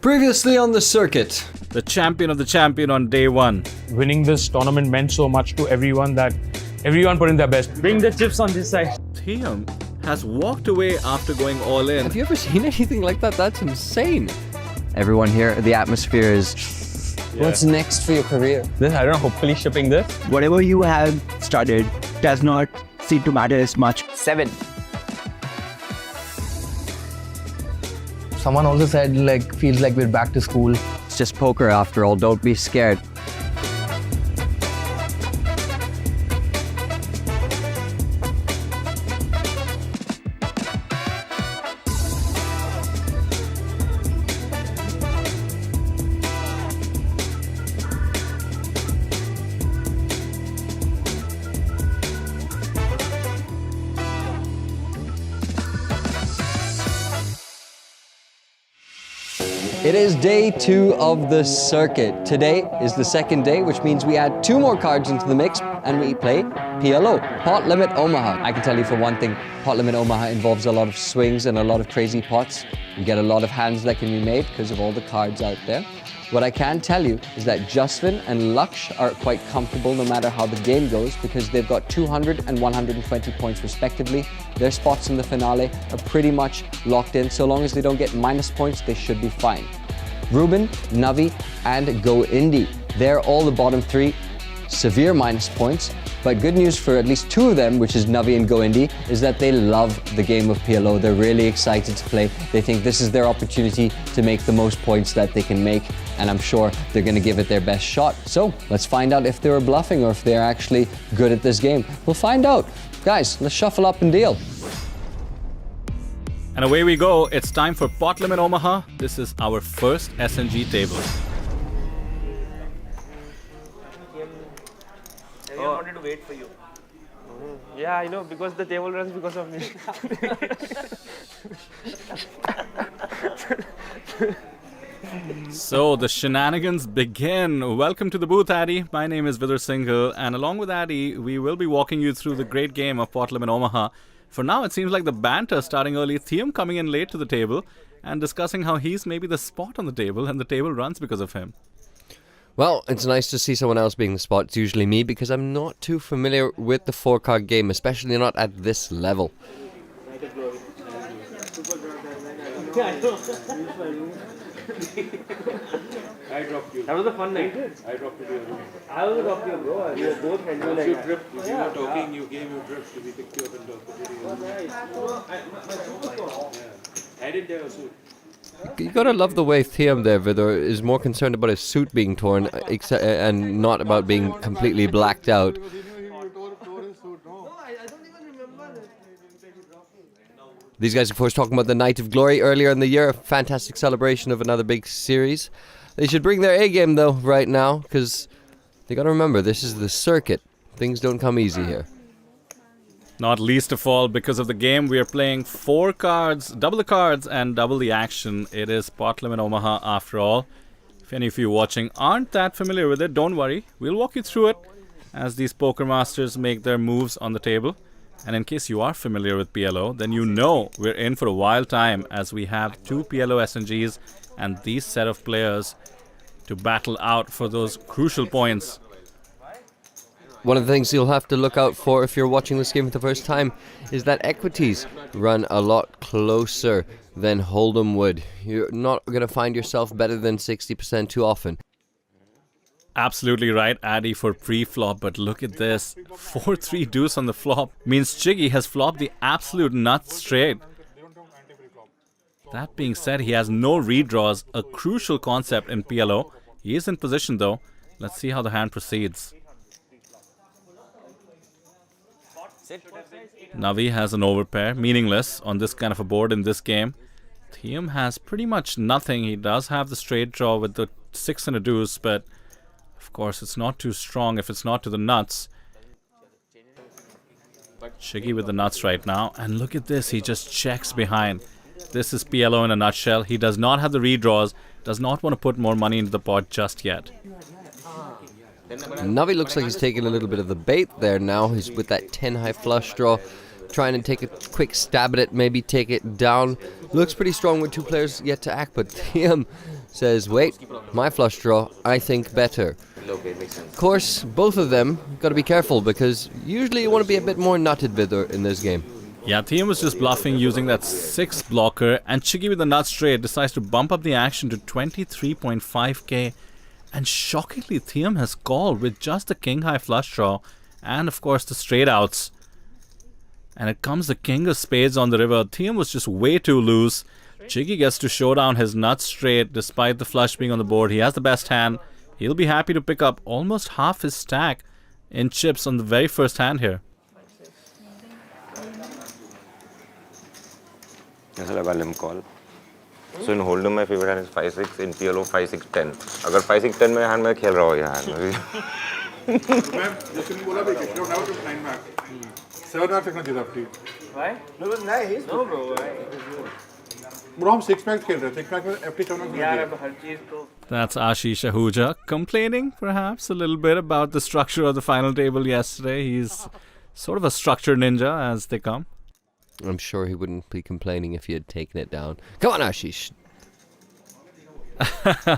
Previously on the circuit, the champion of the champion on day one. Winning this tournament meant so much to everyone that everyone put in their best. Bring the chips on this side. Thiyam has walked away after going all in. Have you ever seen anything like that? That's insane. Everyone here, the atmosphere is... What's next for your career? This, I don't know, hopefully shipping this. Whatever you have studied does not seem to matter as much. 7. Someone also said, feels like we're back to school. It's just poker after all, don't be scared. It is day 2 of the circuit. Today is the second day, which means we add 2 more cards into the mix and we play PLO, Pot Limit Omaha. I can tell you for one thing, Pot Limit Omaha involves a lot of swings and a lot of crazy pots. You get a lot of hands that can be made because of all the cards out there. What I can tell you is that Jasven and Laksh are quite comfortable no matter how the game goes because they've got 200 and 120 points respectively. Their spots in the finale are pretty much locked in. So long as they don't get minus points, they should be fine. Rubin, Navi, and Go Indie. They're all the bottom 3, severe minus points. But good news for at least 2 of them, which is Navi and Go Indie, is that they love the game of PLO. They're really excited to play. They think this is their opportunity to make the most points that they can make, and I'm sure they're going to give it their best shot. So let's find out if they were bluffing or if they're actually good at this game. We'll find out. Guys, let's shuffle up and deal. And away we go. It's time for Pot Limit Omaha. This is our first SNG table. I wanted to wait for you. Yeah, I know, because the table runs because of me. So the shenanigans begin. Welcome to the booth, Addy. My name is Vidar Singhal, and along with Addy, we will be walking you through the great game of Pot Limit Omaha. For now, it seems like the banter starting early. Thiyam coming in late to the table and discussing how he's maybe the spot on the table, and the table runs because of him. Well, it's nice to see someone else being the spot. It's usually me because I'm not too familiar with the 4-card game, especially not at this level. I dropped you. That was a fun night. I dropped you. I also dropped you, bro. We were both handling like that. Drift. You were talking, you gave your drift to be picked you up and talked. I did there also. You gotta love the way Thiyam there, Vidar, is more concerned about his suit being torn and not about being completely blacked out. These guys, of course, talking about the Night of Glory earlier in the year, a fantastic celebration of another big series. They should bring their A-game, though, right now, because they gotta remember, this is the circuit. Things don't come easy here. Not least of all, because of the game, we are playing 4 cards, double the cards and double the action. It is Pot Limit Omaha after all. If any of you watching aren't that familiar with it, don't worry. We'll walk you through it as these poker masters make their moves on the table. And in case you are familiar with PLO, then you know we're in for a wild time as we have 2 PLO SNGs and these set of players to battle out for those crucial points. One of the things you'll have to look out for if you're watching this game for the first time is that equities run a lot closer than Hold'em would. You're not going to find yourself better than 60% too often. Absolutely right, Addy, for pre-flop, but look at this. 4-3 deuce on the flop means Chiggy has flopped the absolute nuts straight. That being said, he has no redraws, a crucial concept in PLO. He is in position though. Let's see how the hand proceeds. Navi has an overpair, meaningless on this kind of a board in this game. Thiyam has pretty much nothing. He does have the straight draw with the 6 and a deuce, but of course it's not too strong if it's not to the nuts. Shiggy with the nuts right now, and look at this, he just checks behind. This is PLO in a nutshell. He does not have the redraws, does not want to put more money into the pot just yet. Navi looks like he's taking a little bit of the bait there now. He's with that 10 high flush draw, trying to take a quick stab at it, maybe take it down. Looks pretty strong with 2 players yet to act, but Thiyam says, wait, my flush draw, I think better. Of course, both of them got to be careful because usually you want to be a bit more nutted in this game. Yeah, Thiyam was just bluffing using that 6 blocker, and Chiggy with the nut straight decides to bump up the action to 23.5k. And shockingly, Thiyam has called with just the king high flush draw and of course the straight outs. And it comes the king of spades on the river. Thiyam was just way too loose. Chiggy gets to show down his nut straight despite the flush being on the board. He has the best hand. He'll be happy to pick up almost half his stack in chips on the very first hand here. ऐसा लगा limb call. So in hold'em my favorite hand is 5-6, in PLO 5-6-10. अगर 5-6-10 में hand में खेल रहा हो ये hand में. मैं जैसे नहीं बोला भी कि should have to 9 back. 7 back रखना चाहिए था. Why? No, it was nice. No, bro. Bro, हम 6 back खेल रहे थे. 6 back में FT 7 back. यार अब हर चीज तो. That's Ashish Ahuja complaining perhaps a little bit about the structure of the final table yesterday. He's sort of a structure ninja as they come. I'm sure he wouldn't be complaining if he had taken it down. Come on, Ashish.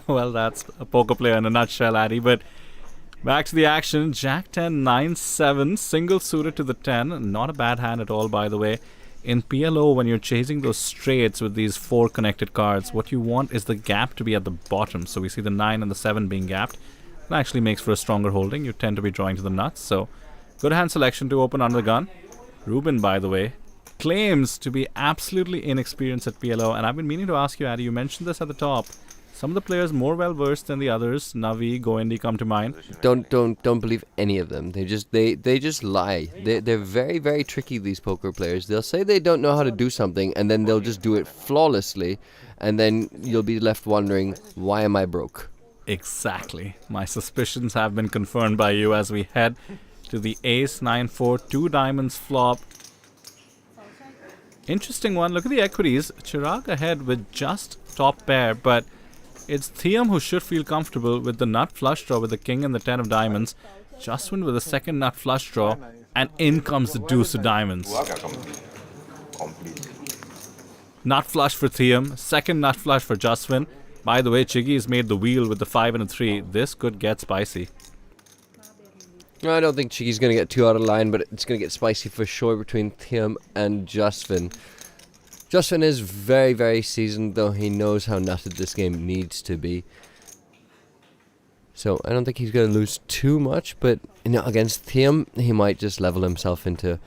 Well, that's a poker player in a nutshell, Addy. But back to the action. Jack 10, 9, 7. Single suited to the 10. Not a bad hand at all, by the way. In PLO, when you're chasing those straights with these 4 connected cards, what you want is the gap to be at the bottom. So we see the 9 and the 7 being gapped. That actually makes for a stronger holding. You tend to be drawing to the nuts. So good hand selection to open under the gun. Rubin, by the way, claims to be absolutely inexperienced at PLO, and I've been meaning to ask you, Addy, you mentioned this at the top. Some of the players more well versed than the others. Navi, Goendy come to mind. Don't believe any of them. They just lie. They're very, very tricky, these poker players. They'll say they don't know how to do something, and then they'll just do it flawlessly, and then you'll be left wondering, why am I broke? Exactly. My suspicions have been confirmed by you as we head to the ace 9-4, 2 diamonds flop. Interesting one. Look at the equities. Chirag ahead with just top pair, but it's Thiyam who should feel comfortable with the nut flush draw with the king and the 10 of diamonds. Jasven with the second nut flush draw, and in comes the deuce of diamonds. Nut flush for Thiyam, second nut flush for Jasven. By the way, Chiggy has made the wheel with the 5 and a 3. This could get spicy. I don't think Chiggy's going to get too out of line, but it's going to get spicy for sure between Thiyam and Jasven. Jasven is very, very seasoned, though. He knows how nutted this game needs to be. So I don't think he's going to lose too much, but against Thiyam, he might just level himself into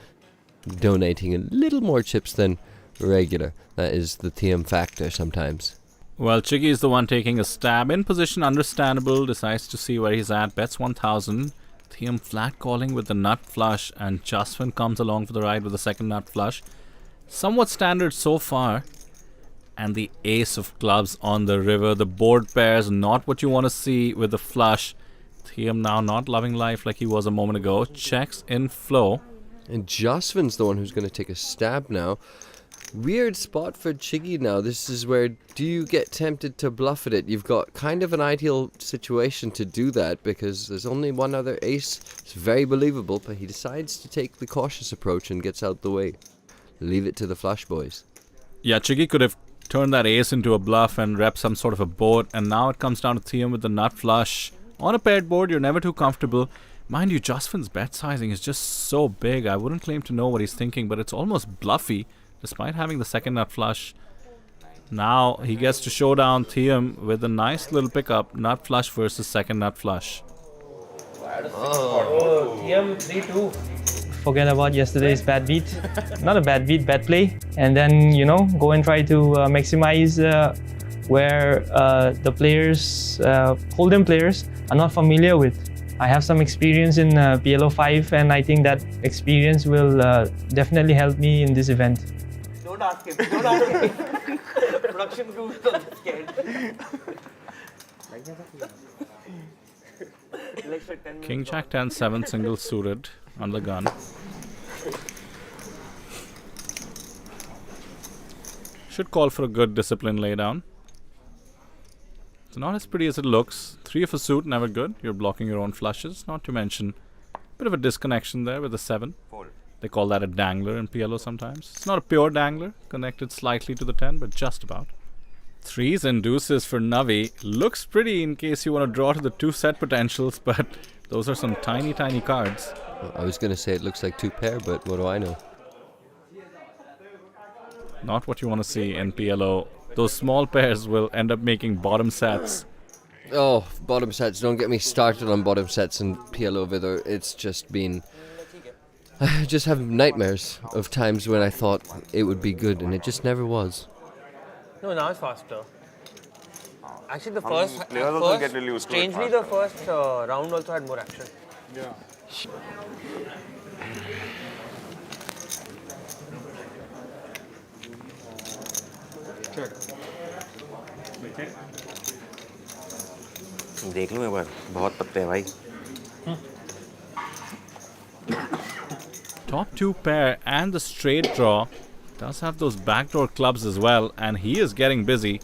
donating a little more chips than regular. That is the Thiyam factor sometimes. Well, Chiggy is the one taking a stab. In position, understandable. Decides to see where he's at. Bets 1,000. Thiyam flat calling with the nut flush, and Jasven comes along for the ride with the second nut flush. Somewhat standard so far. And the ace of clubs on the river. The board pairs, not what you want to see with the flush. Thiyam now not loving life like he was a moment ago. Checks in flow. And Jasven's the one who's going to take a stab now. Weird spot for Chiggy now. This is where, do you get tempted to bluff at it? You've got kind of an ideal situation to do that because there's only one other ace. It's very believable, but he decides to take the cautious approach and gets out the way. Leave it to the flush boys. Yeah, Chiggy could have turned that ace into a bluff and rep some sort of a board, and now it comes down to Thiyam with the nut flush. On a paired board, you're never too comfortable. Mind you, Jasven's bet sizing is just so big. I wouldn't claim to know what he's thinking, but it's almost bluffy. Despite having the second nut flush. Now he gets to show down Thiyam with a nice little pickup. Nut flush versus second nut flush. Oh, Thiyam 3-2. Forget about yesterday's bad beat. Not a bad beat, bad play. And then, go and try to maximize where the players, hold'em players, are not familiar with. I have some experience in PLO 5, and I think that experience will definitely help me in this event. Don't ask him. Don't ask him. Production crew is not scared. King Jack 10, 7 single suited on the gun. Should call for a good discipline laydown. It's not as pretty as it looks. 3 of a suit, never good. You're blocking your own flushes. Not to mention a bit of a disconnection there with the 7. They call that a dangler in PLO sometimes. It's not a pure dangler, connected slightly to the 10, but just about. Threes and deuces for Navi. Looks pretty in case you want to draw to the 2 set potentials, but those are some tiny, tiny cards. I was going to say it looks like 2 pair, but what do I know? Not what you want to see in PLO. Those small pairs will end up making bottom sets. Oh, bottom sets. Don't get me started on bottom sets in PLO Vidor. It's just been... I just have nightmares of times when I thought it would be good, and it just never was. No, now it's faster. Actually, the players also get really used to it strangely, the first round also had more action. Yeah. देख लूँ एक बार बहुत पत्ते हैं भाई Top 2 pair and the straight draw does have those backdoor clubs as well, and he is getting busy.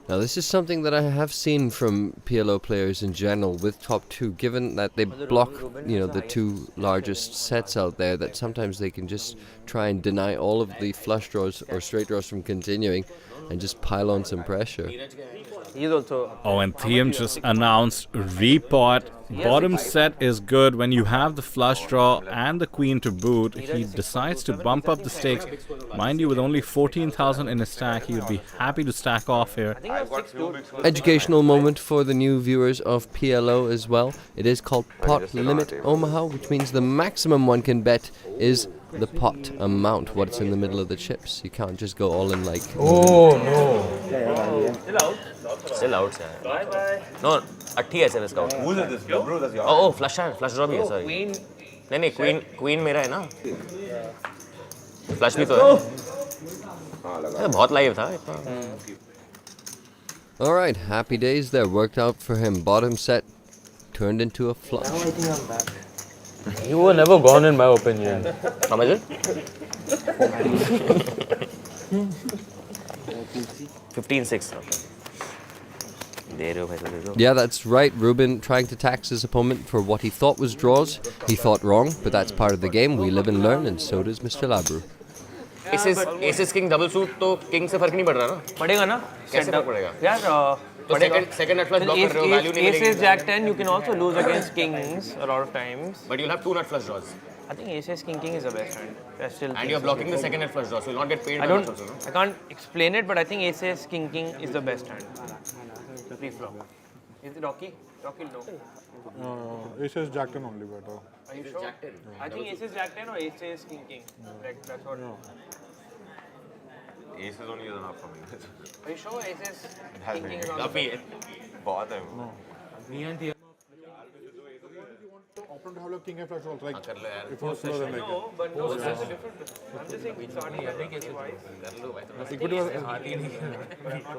Now this is something that I have seen from PLO players in general with top 2, given that they block, the 2 largest sets out there, that sometimes they can just try and deny all of the flush draws or straight draws from continuing and just pile on some pressure. He's also... Oh, and Thiyam just announced repot. Bottom set is good when you have the flush draw and the queen to boot. He decides to bump up the stakes. Mind you, with only 14,000 in his stack, he would be happy to stack off here. Educational moment for the new viewers of PLO as well. It is called Pot Limit Omaha, which means the maximum one can bet is the pot amount, what's in the middle of the chips. You can't just go all in like... Oh, no. Still out, sir. Bye-bye. No, 80 है sir इसका out. Who is this? Your bro, that's your... Oh, flush draw भी है, sorry. नहीं, queen मेरा है ना. Flush भी तो है. बहुत live था. Alright, happy days there. Worked out for him. Bottom set turned into a flush. Now I think I'm back. You were never gone, in my opinion. How much is it? 15-6. Yeah, that's right. Rubin trying to tax his opponent for what he thought was draws. He thought wrong, but that's part of the game. We live and learn, and so does Mr. Labru. Aces king double suit तो king से फर्क नहीं पड़ रहा ना? पड़ेगा ना? कैसे फर्क पड़ेगा? यार तो second nut flush block कर रहे हो, value नहीं मिलेगी. Aces jack 10 you can also lose against kings a lot of times. But you'll have 2 nut flush draws. I think aces king is the best hand. And you're blocking the second nut flush draw, so you'll not get paid. I can't explain it, but I think aces king is the best hand. Pre-flop. Is it Rocky? Rocky no. Aces jack 10 only better. Are you sure? Jack 10. I think aces jack 10 or aces king. Like that's what. No. Aces only is enough for me. Are you sure aces king is काफी है. बहुत है. Me and Thiyam. Open to have a king and flush also, like if it's slower than like no, but no, that's a different. I'm just saying it's starting I think aces equity was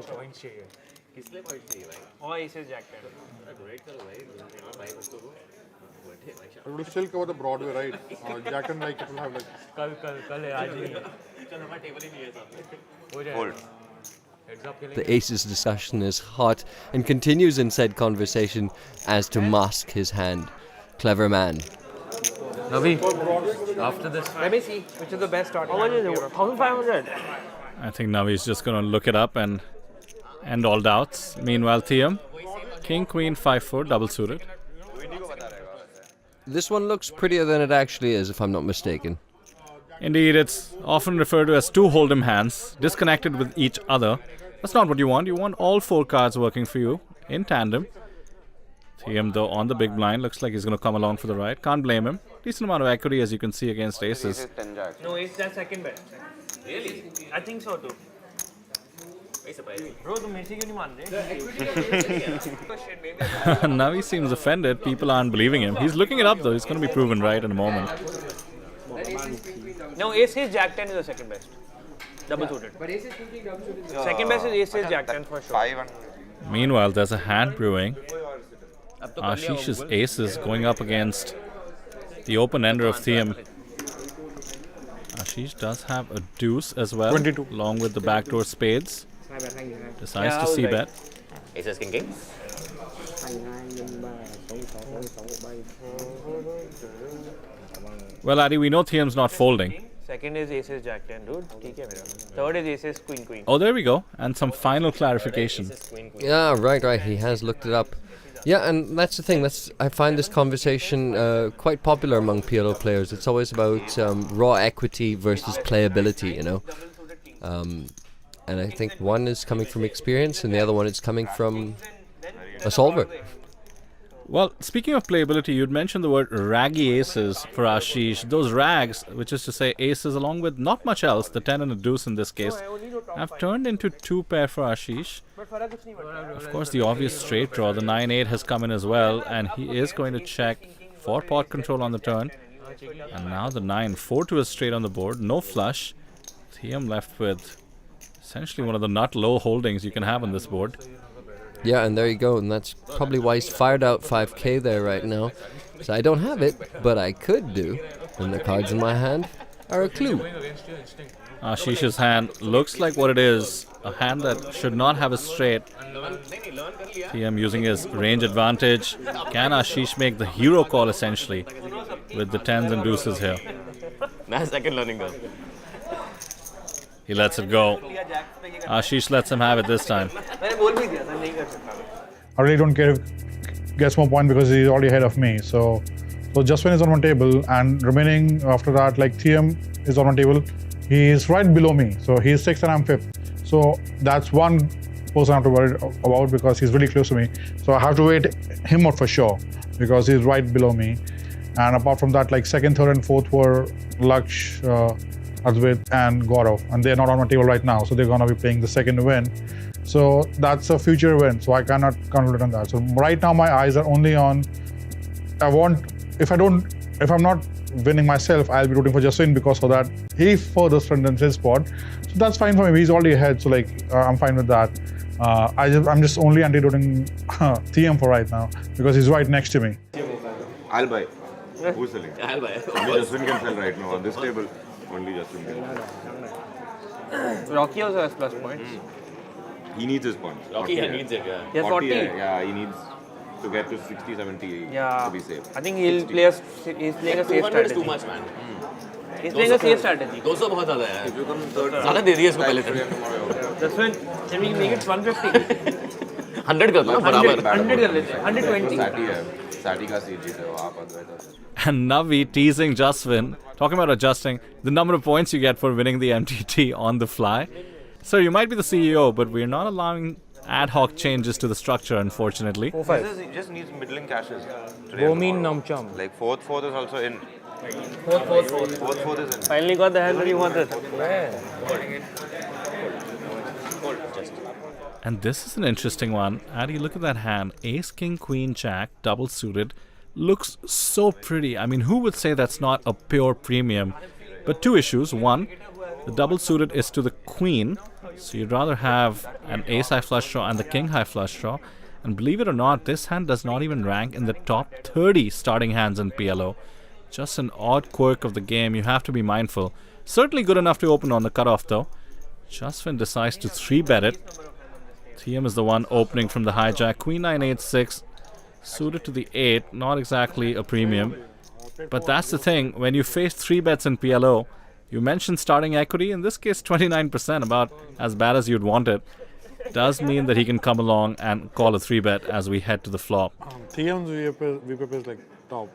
Point चाहिए. किसने point चाहिए भाई? और aces jack 10. Great करो भाई. भाई उसको it will still cover the Broadway, right? Jack 10 like it will have like कल है आज ही. चल हमारा टेबल ही नहीं है सामने. हो जाएगा. The aces discussion is hot and continues in said conversation as to mask his hand. Clever man. Navi, after this. Let me see which is the best start. How much is it? 1,500. I think Navi is just going to look it up and end all doubts. Meanwhile, Thiyam, king, queen, 5-4, double suited. This one looks prettier than it actually is, if I'm not mistaken. Indeed, it's often referred to as 2 hold'em hands, disconnected with each other. That's not what you want. You want all 4 cards working for you in tandem. Thiyam, though, on the big blind, looks like he's going to come along for the ride. Can't blame him. Decent amount of equity, as you can see, against aces. No, ace that's second bet. Really? I think so too. Bro, तुम मेरे से क्यों नहीं मान रहे? Navi seems offended. People aren't believing him. He's looking it up, though. He's going to be proven right in a moment. No, ace jack 10 is the second best. Double suited. But ace second best is ace jack 10 for sure. Meanwhile, there's a hand brewing. Ashish's aces going up against the open-ender of Thiyam. Ashish does have a deuce as well, 22. along with the backdoor spades. Decides to c-bet. Aces king. Well, Adi, we know Thiyam's not folding. Second is aces jack 10, dude. Third is aces queen queen. Oh, there we go. And some final clarification. Yeah, right. He has looked it up. Yeah, and that's the thing. I find this conversation quite popular among PLO players. It's always about raw equity versus playability, you know. And I think one is coming from experience and the other one is coming from a solver. Well, speaking of playability, you'd mentioned the word raggy aces for Ashish. Those rags, which is to say aces along with not much else, the 10 and a deuce in this case, have turned into 2 pair for Ashish. Of course, the obvious straight draw, the 9-8 has come in as well, and he is going to check for pot control on the turn. And now the 9-4 to a straight on the board, no flush. Thiyam left with essentially one of the nut low holdings you can have on this board. Yeah, and there you go, and that's probably why he's fired out 5k there right now. So I don't have it, but I could do, and the cards in my hand are a clue. Ashish's hand looks like what it is, a hand that should not have a straight. Thiyam using his range advantage. Can Ashish make the hero call essentially with the 10s and deuces here? That's second learning though. He lets it go. Ashish lets him have it this time. I really don't care if he gets more point because he's already ahead of me. So Jasven is on one table, and remaining after that, like Thiyam is on one table. He is right below me. So he's 6th and I'm 5th. So that's one person I have to worry about because he's really close to me. So I have to wait him out for sure because he's right below me. And apart from that, like 2nd, 3rd and 4th were Laksh, Advait and Gaurav, and they're not on my table right now, so they're gonna be playing the second win. So that's a future win, so I cannot concentrate on that. So right now my eyes are only on, if I'm not winning myself, I'll be rooting for Jasven because so that he further strengthens his spot. So that's fine for me, he's already ahead, so I'm fine with that. I'm just only anti-rooting Thiyam for right now because he's right next to me. I'll buy. Who's selling? I'll buy. Only Jasven can sell right now on this table. Only Jasven can. Rocky also has plus points. He needs his points. Rocky needs it, yeah. He has 40. 40. Yeah, he needs to get to 60, 70 to be safe. I think he's playing a safe strategy. Is too much, man. He's playing a safe strategy. 200 बहुत ज़्यादा है. If you come third, ज़्यादा दे दिया इसको पहले से. Jasven, can we make it 150? 100 कर लो बराबर. 100 कर लेते हैं. 120. Sati का सीट जीते हो आप अद्वैत. And Navi teasing Jasven, talking about adjusting the number of points you get for winning the MTT on the fly. Sir, you might be the CEO, but we're not allowing ad hoc changes to the structure, unfortunately. He just needs middling cashes. Bomin Namcham. Like 4th is also in. 4th is in. Finally got the hand that you wanted. And this is an interesting one. Addy, look at that hand. Ace, King, Queen, Jack, double suited. Looks so pretty. I mean, who would say that's not a pure premium? But 2 issues. One, the double suited is to the queen, so you'd rather have an ace high flush draw and the king high flush draw. And believe it or not, this hand does not even rank in the top 30 starting hands in PLO. Just an odd quirk of the game. You have to be mindful. Certainly good enough to open on the cutoff though. Jasven decides to 3-bet it. Thiyam is the one opening from the hijack. Queen 9, 8, 6. Suited to the 8, not exactly a premium. But that's the thing, when you face 3 bets in PLO, you mentioned starting equity, in this case 29%, about as bad as you'd want it. Does mean that he can come along and call a 3-bet as we head to the flop. Thiyam's VPP is like top.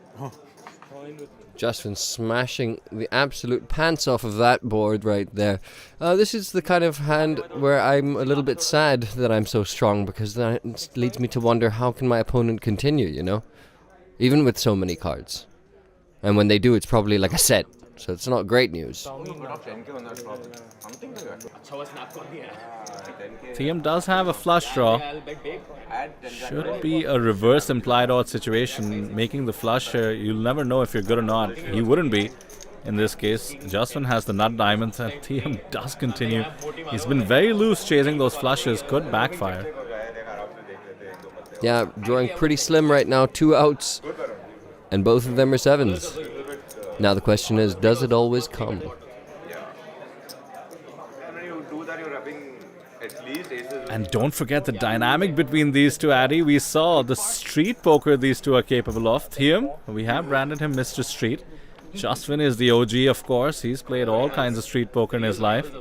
Jasven smashing the absolute pants off of that board right there. This is the kind of hand where I'm a little bit sad that I'm so strong, because that leads me to wonder how can my opponent continue, you know? Even with so many cards. And when they do, it's probably like a set. So it's not great news. Thiyam does have a flush draw. Should be a reverse implied odd situation. Making the flush here, you'll never know if you're good or not. He wouldn't be in this case. Jasven has the nut diamonds and Thiyam does continue. He's been very loose chasing those flushes. Could backfire. Yeah, drawing pretty slim right now. 2 outs. And both of them are 7s. Now the question is, does it always come? And don't forget the dynamic between these two, Addy. We saw the street poker these two are capable of. Thiyam, we have branded him Mr. Street. Jasven is the OG, of course. He's played all kinds of street poker in his life.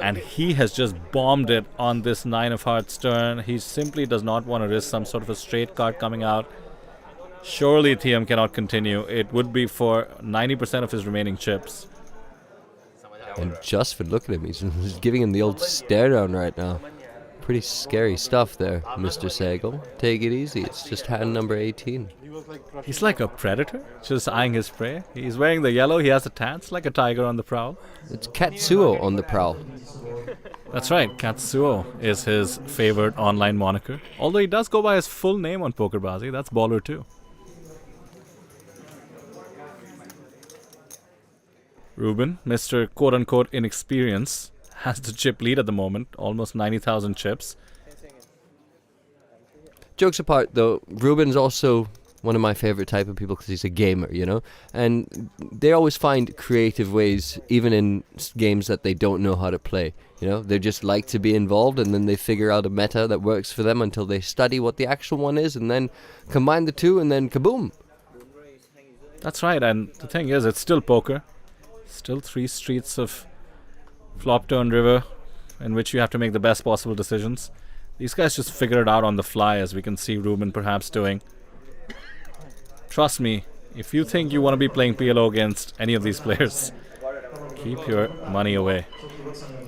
And he has just bombed it on this 9 of hearts turn. He simply does not want to risk some sort of a straight card coming out. Surely Thiyam cannot continue. It would be for 90% of his remaining chips. And Jasven, look at him. He's giving him the old stare down right now. Pretty scary stuff there, Mr. Sehgal. Take it easy. It's just hand number 18. He's like a predator, just eyeing his prey. He's wearing the yellow. He has a tats like a tiger on the prowl. It's Katsuo on the prowl. That's right. Katsuo is his favorite online moniker. Although he does go by his full name on PokerBazi. That's baller too. Rubin, Mr. quote-unquote inexperience, has the chip lead at the moment, almost 90,000 chips. Jokes apart, though, Rubin's also one of my favorite type of people because he's a gamer, you know? And they always find creative ways, even in games that they don't know how to play, you know? They just like to be involved, and then they figure out a meta that works for them until they study what the actual one is, and then combine the two, and then kaboom! That's right, and the thing is, it's still poker. Still 3 streets of flop turn river in which you have to make the best possible decisions. These guys just figure it out on the fly, as we can see Rubin perhaps doing. Trust me, if you think you want to be playing PLO against any of these players, keep your money away.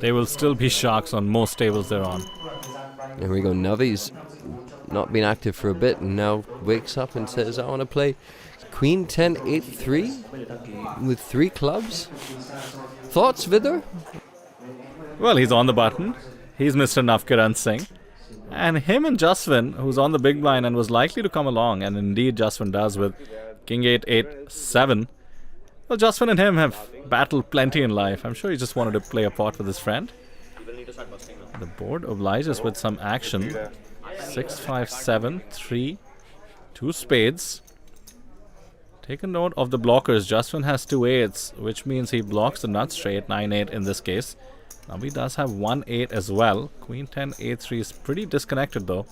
They will still be sharks on most tables they're on. There we go, Navi's not been active for a bit and now wakes up and says, I want to play Queen 10 8-3 with 3 clubs. Thoughts, Vidar? Well, he's on the button. He's Mr. Navkiran Singh. And him and Jasven, who's on the big blind and was likely to come along, and indeed Jasven does with King 8-8-7. Well, Jasven and him have battled plenty in life. I'm sure he just wanted to play a pot with his friend. The board obliges with some action. 6-5-7-3, 2 spades. Take a note of the blockers. Jasven has 2 8s, which means he blocks the nut straight, 9-8 in this case. Now he does have 1 8 as well. Queen 10 8-3 is pretty disconnected though.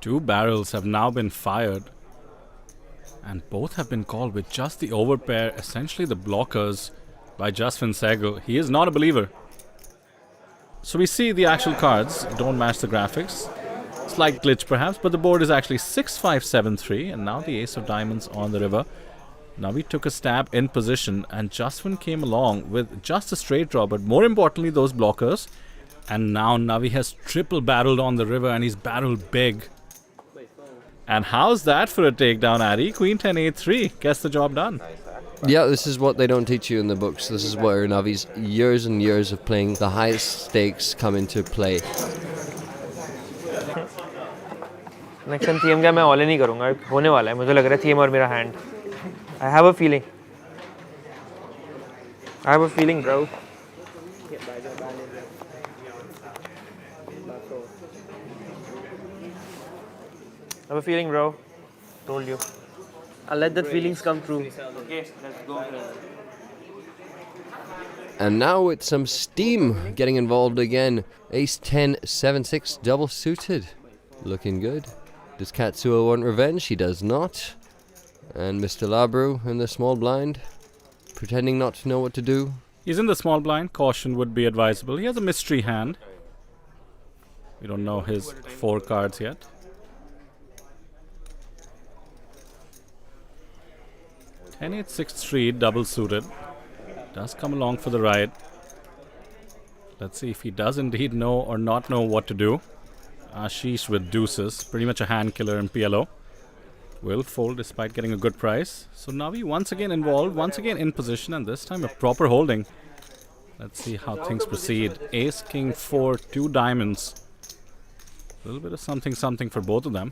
2 barrels have now been fired, and both have been called with just the overpair, essentially the blockers, by Jasven Sehgal. He is not a believer. So we see the actual cards don't match the graphics. Slight glitch perhaps, but the board is actually 6-5-7-3, and now the ace of diamonds on the river. Now we took a stab in position, and Jasven came along with just a straight draw, but more importantly those blockers. And now Navi has triple barreled on the river, and he's barreled big. And how's that for a takedown, Addy? Queen 10 8-3 gets the job done. Yeah, this is what they don't teach you in the books. This is where Navi's years and years of playing the highest stakes come into play. Next time theme क्या मैं all in नहीं करूँगा, होने वाला है मुझे लग रहा है थीम और मेरा hand. I have a feeling bro. I have a feeling, bro. Told you. I'll let that feelings come true. Okay, let's go. And now with some steam getting involved again. Ace 10 7-6 double suited. Looking good. Does Katsuo want revenge? He does not. And Mr. Labru in the small blind, pretending not to know what to do. He's in the small blind. Caution would be advisable. He has a mystery hand. We don't know his 4 cards yet. Ten 8-6-3 double suited. Does come along for the ride. Let's see if he does indeed know or not know what to do. Ashish with deuces, pretty much a hand killer in PLO. Will fold despite getting a good price. So Navi once again involved, once again in position, and this time a proper holding. Let's see how things proceed. Ace, King, 4, 2 diamonds. A little bit of something for both of them.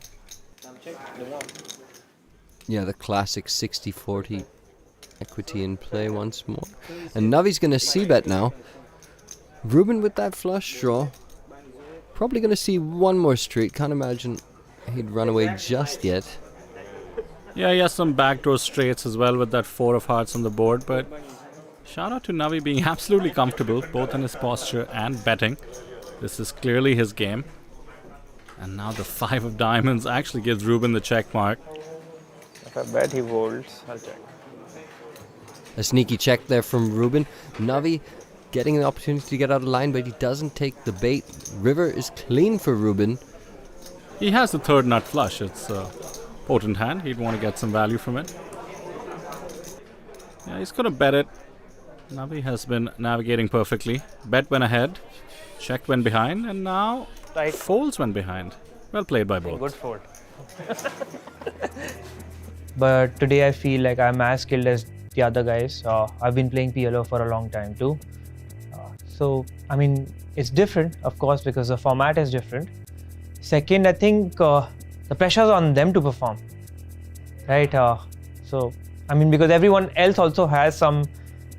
Yeah, the classic 60-40 equity in play once more. And Navi's going to c-bet now. Rubin with that flush draw. Probably going to see one more street. Can't imagine he'd run away just yet. Yeah, he has some backdoor straights as well with that 4 of hearts on the board, but shout out to Navi being absolutely comfortable, both in his posture and betting. This is clearly his game. And now the 5 of diamonds actually gives Rubin the check mark. I bet he folds. I'll check. A sneaky check there from Rubin. Navi getting an opportunity to get out of line, but he doesn't take the bait. River is clean for Rubin. He has the third nut flush. It's a potent hand. He'd want to get some value from it. Yeah, he's going to bet it. Navi has been navigating perfectly. Bet went ahead. Checked went behind. And now folds went behind. Well played by both. Good fold. But today I feel like I'm as skilled as the other guys. I've been playing PLO for a long time too. So, I mean, it's different, of course, because the format is different. Second, I think the pressure's on them to perform, right? So, I mean, because everyone else also has some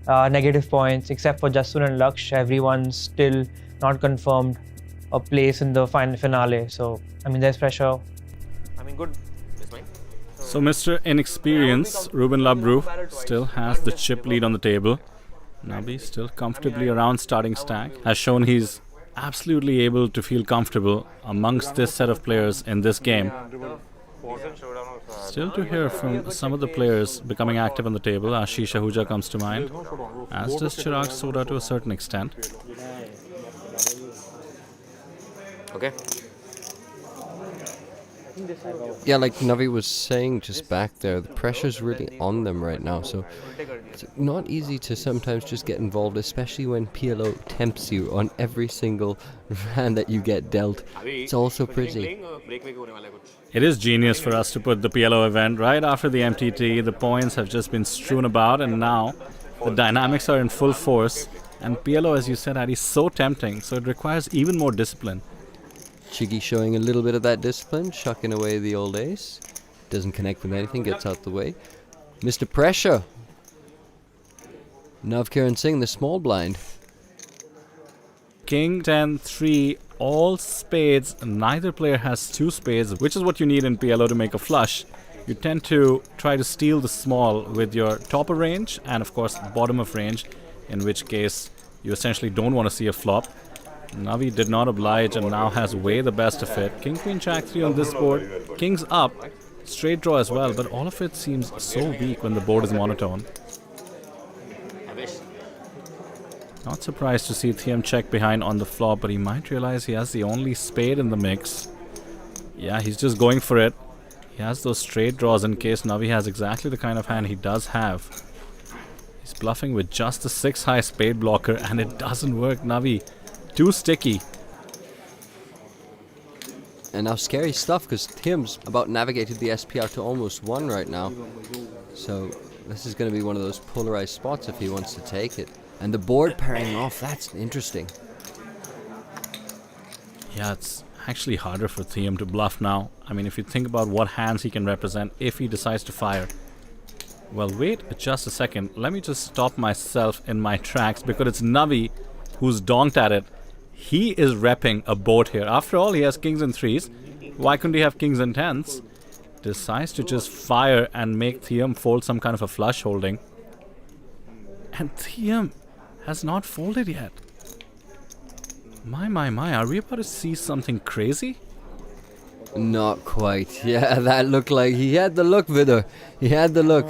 negative points, except for Jasven and Laksh. Everyone's still not confirmed a place in the finale. So, I mean, there's pressure. I mean, good. It's fine. So Mr. Inexperience, Rubin Labru, still has the chip lead on the table. Navi still comfortably around starting stack. Has shown he's absolutely able to feel comfortable amongst this set of players in this game. Still to hear from some of the players becoming active on the table. Ashish Ahuja comes to mind, as does Chirag Soda to a certain extent. Okay. Yeah, like Navi was saying just back there, the pressure's really on them right now. So it's not easy to sometimes just get involved, especially when PLO tempts you on every single hand that you get dealt. It's also pretty. It is genius for us to put the PLO event right after the MTT. The points have just been strewn about, and now the dynamics are in full force. And PLO, as you said, Adi, is so tempting, so it requires even more discipline. Chiggy showing a little bit of that discipline, shucking away the old ace. Doesn't connect with anything, gets out the way. Mr. Pressure. Navkiran Singh, the small blind. King 10-3, all spades. Neither player has two spades, which is what you need in PLO to make a flush. You tend to try to steal the small with your top of range and, of course, bottom of range, in which case you essentially don't want to see a flop. Navi did not oblige and now has way the best of it. King, Queen, Jack 3 on this board. King's up. Straight draw as well, but all of it seems so weak when the board is monotone. Not surprised to see Thiyam check behind on the flop, but he might realize he has the only spade in the mix. Yeah, he's just going for it. He has those straight draws in case Navi has exactly the kind of hand he does have. He's bluffing with just the 6-high spade blocker and it doesn't work. Navi, too sticky. And now scary stuff, because Thiyam's about navigated the SPR to almost 1 right now. So this is going to be one of those polarized spots if he wants to take it. And the board pairing off, that's interesting. Yeah, it's actually harder for Thiyam to bluff now. I mean, if you think about what hands he can represent if he decides to fire. Well, wait just a second. Let me just stop myself in my tracks, because it's Navi who's donked at it. He is repping a board here. After all, he has kings and 3s. Why couldn't he have kings and 10s? Decides to just fire and make Thiyam fold some kind of a flush holding. And Thiyam has not folded yet. My, are we about to see something crazy? Not quite. Yeah, that looked like he had the look, Vidar. He had the look.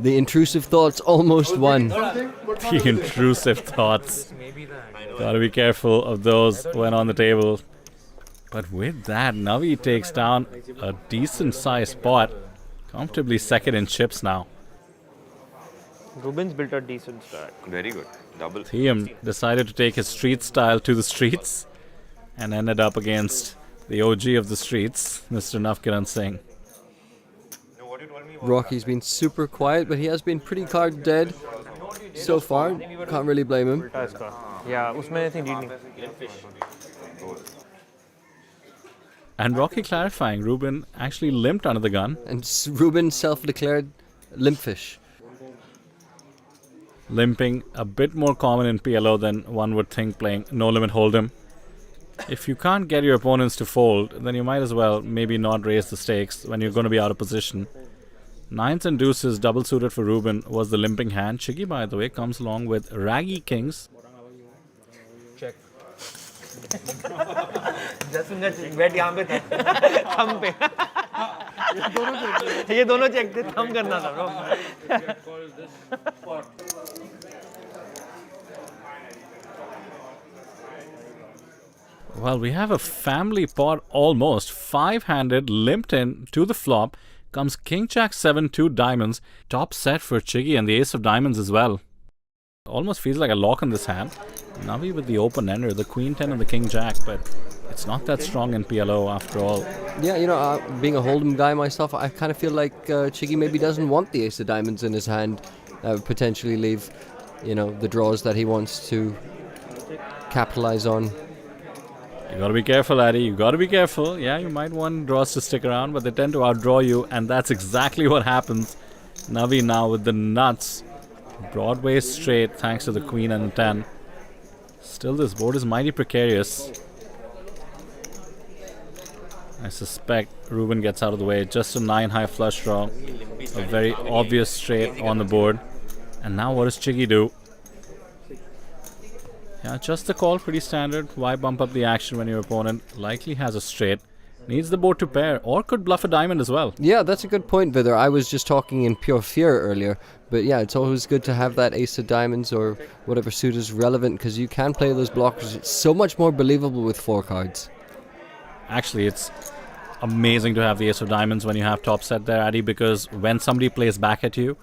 The intrusive thoughts almost won. The intrusive thoughts. Gotta be careful of those when on the table. But with that, Navi takes down a decent sized pot. Comfortably second in chips now. Rubin's built a decent stack. Very good. Double. Thiyam decided to take his street style to the streets and ended up against the OG of the streets, Mr. Navkiran Singh. Rocky's been super quiet, but he has been pretty card dead so far. Can't really blame him. Yeah, usme I think leading. And Rocky clarifying, Rubin actually limped under the gun. And Rubin self-declared limpfish. Limping a bit more common in PLO than one would think playing No Limit Hold'em. If you can't get your opponents to fold, then you might as well maybe not raise the stakes when you're going to be out of position. 9s and deuces double suited for Rubin was the limping hand. Chiggy, by the way, comes along with raggy kings. Check. Jasven bet yahan pe tha. Thumb pe. ये दोनों check थे, thumb करना था bro. Well, we have a family pot almost. 5-handed, limped in to the flop. Comes King Jack 7, 2 diamonds. Top set for Chiggy and the Ace of Diamonds as well. Almost feels like a lock in this hand. Navi with the open ender, the Queen 10 and the King Jack, but it's not that strong in PLO after all. Yeah, being a Hold'em guy myself, I kind of feel like Chiggy maybe doesn't want the Ace of Diamonds in his hand. That would potentially leave, the draws that he wants to capitalize on. You gotta be careful, Addy. You gotta be careful. Yeah, you might want draws to stick around, but they tend to outdraw you, and that's exactly what happens. Navi now with the nuts. Broadway straight, thanks to the Queen and the 10. Still, this board is mighty precarious. I suspect Rubin gets out of the way. Just a 9 high flush draw. A very obvious straight on the board. And now what does Chiggy do? Yeah, just the call, pretty standard. Why bump up the action when your opponent likely has a straight? Needs the board to pair, or could bluff a diamond as well. Yeah, that's a good point, Vidar. I was just talking in pure fear earlier. But yeah, it's always good to have that Ace of Diamonds or whatever suit is relevant, because you can play those blockers. It's so much more believable with 4 cards. Actually, it's amazing to have the Ace of Diamonds when you have top set there, Addy, because when somebody plays back at you,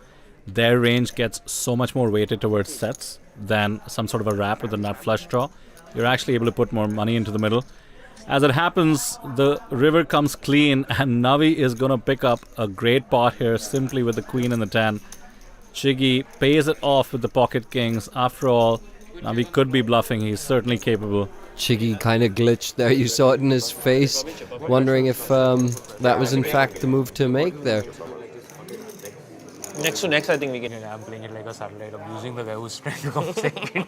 their range gets so much more weighted towards sets than some sort of a wrap with a nut flush draw. You're actually able to put more money into the middle. As it happens, the river comes clean, and Navi is going to pick up a great pot here simply with the Queen and the 10. Chiggy pays it off with the pocket kings. After all, Navi could be bluffing. He's certainly capable. Chiggy kind of glitched there. You saw it in his face, wondering if that was in fact the move to make there. Next to next, I think we can. I'm playing it like a satellite, abusing the guy who's trying to come second.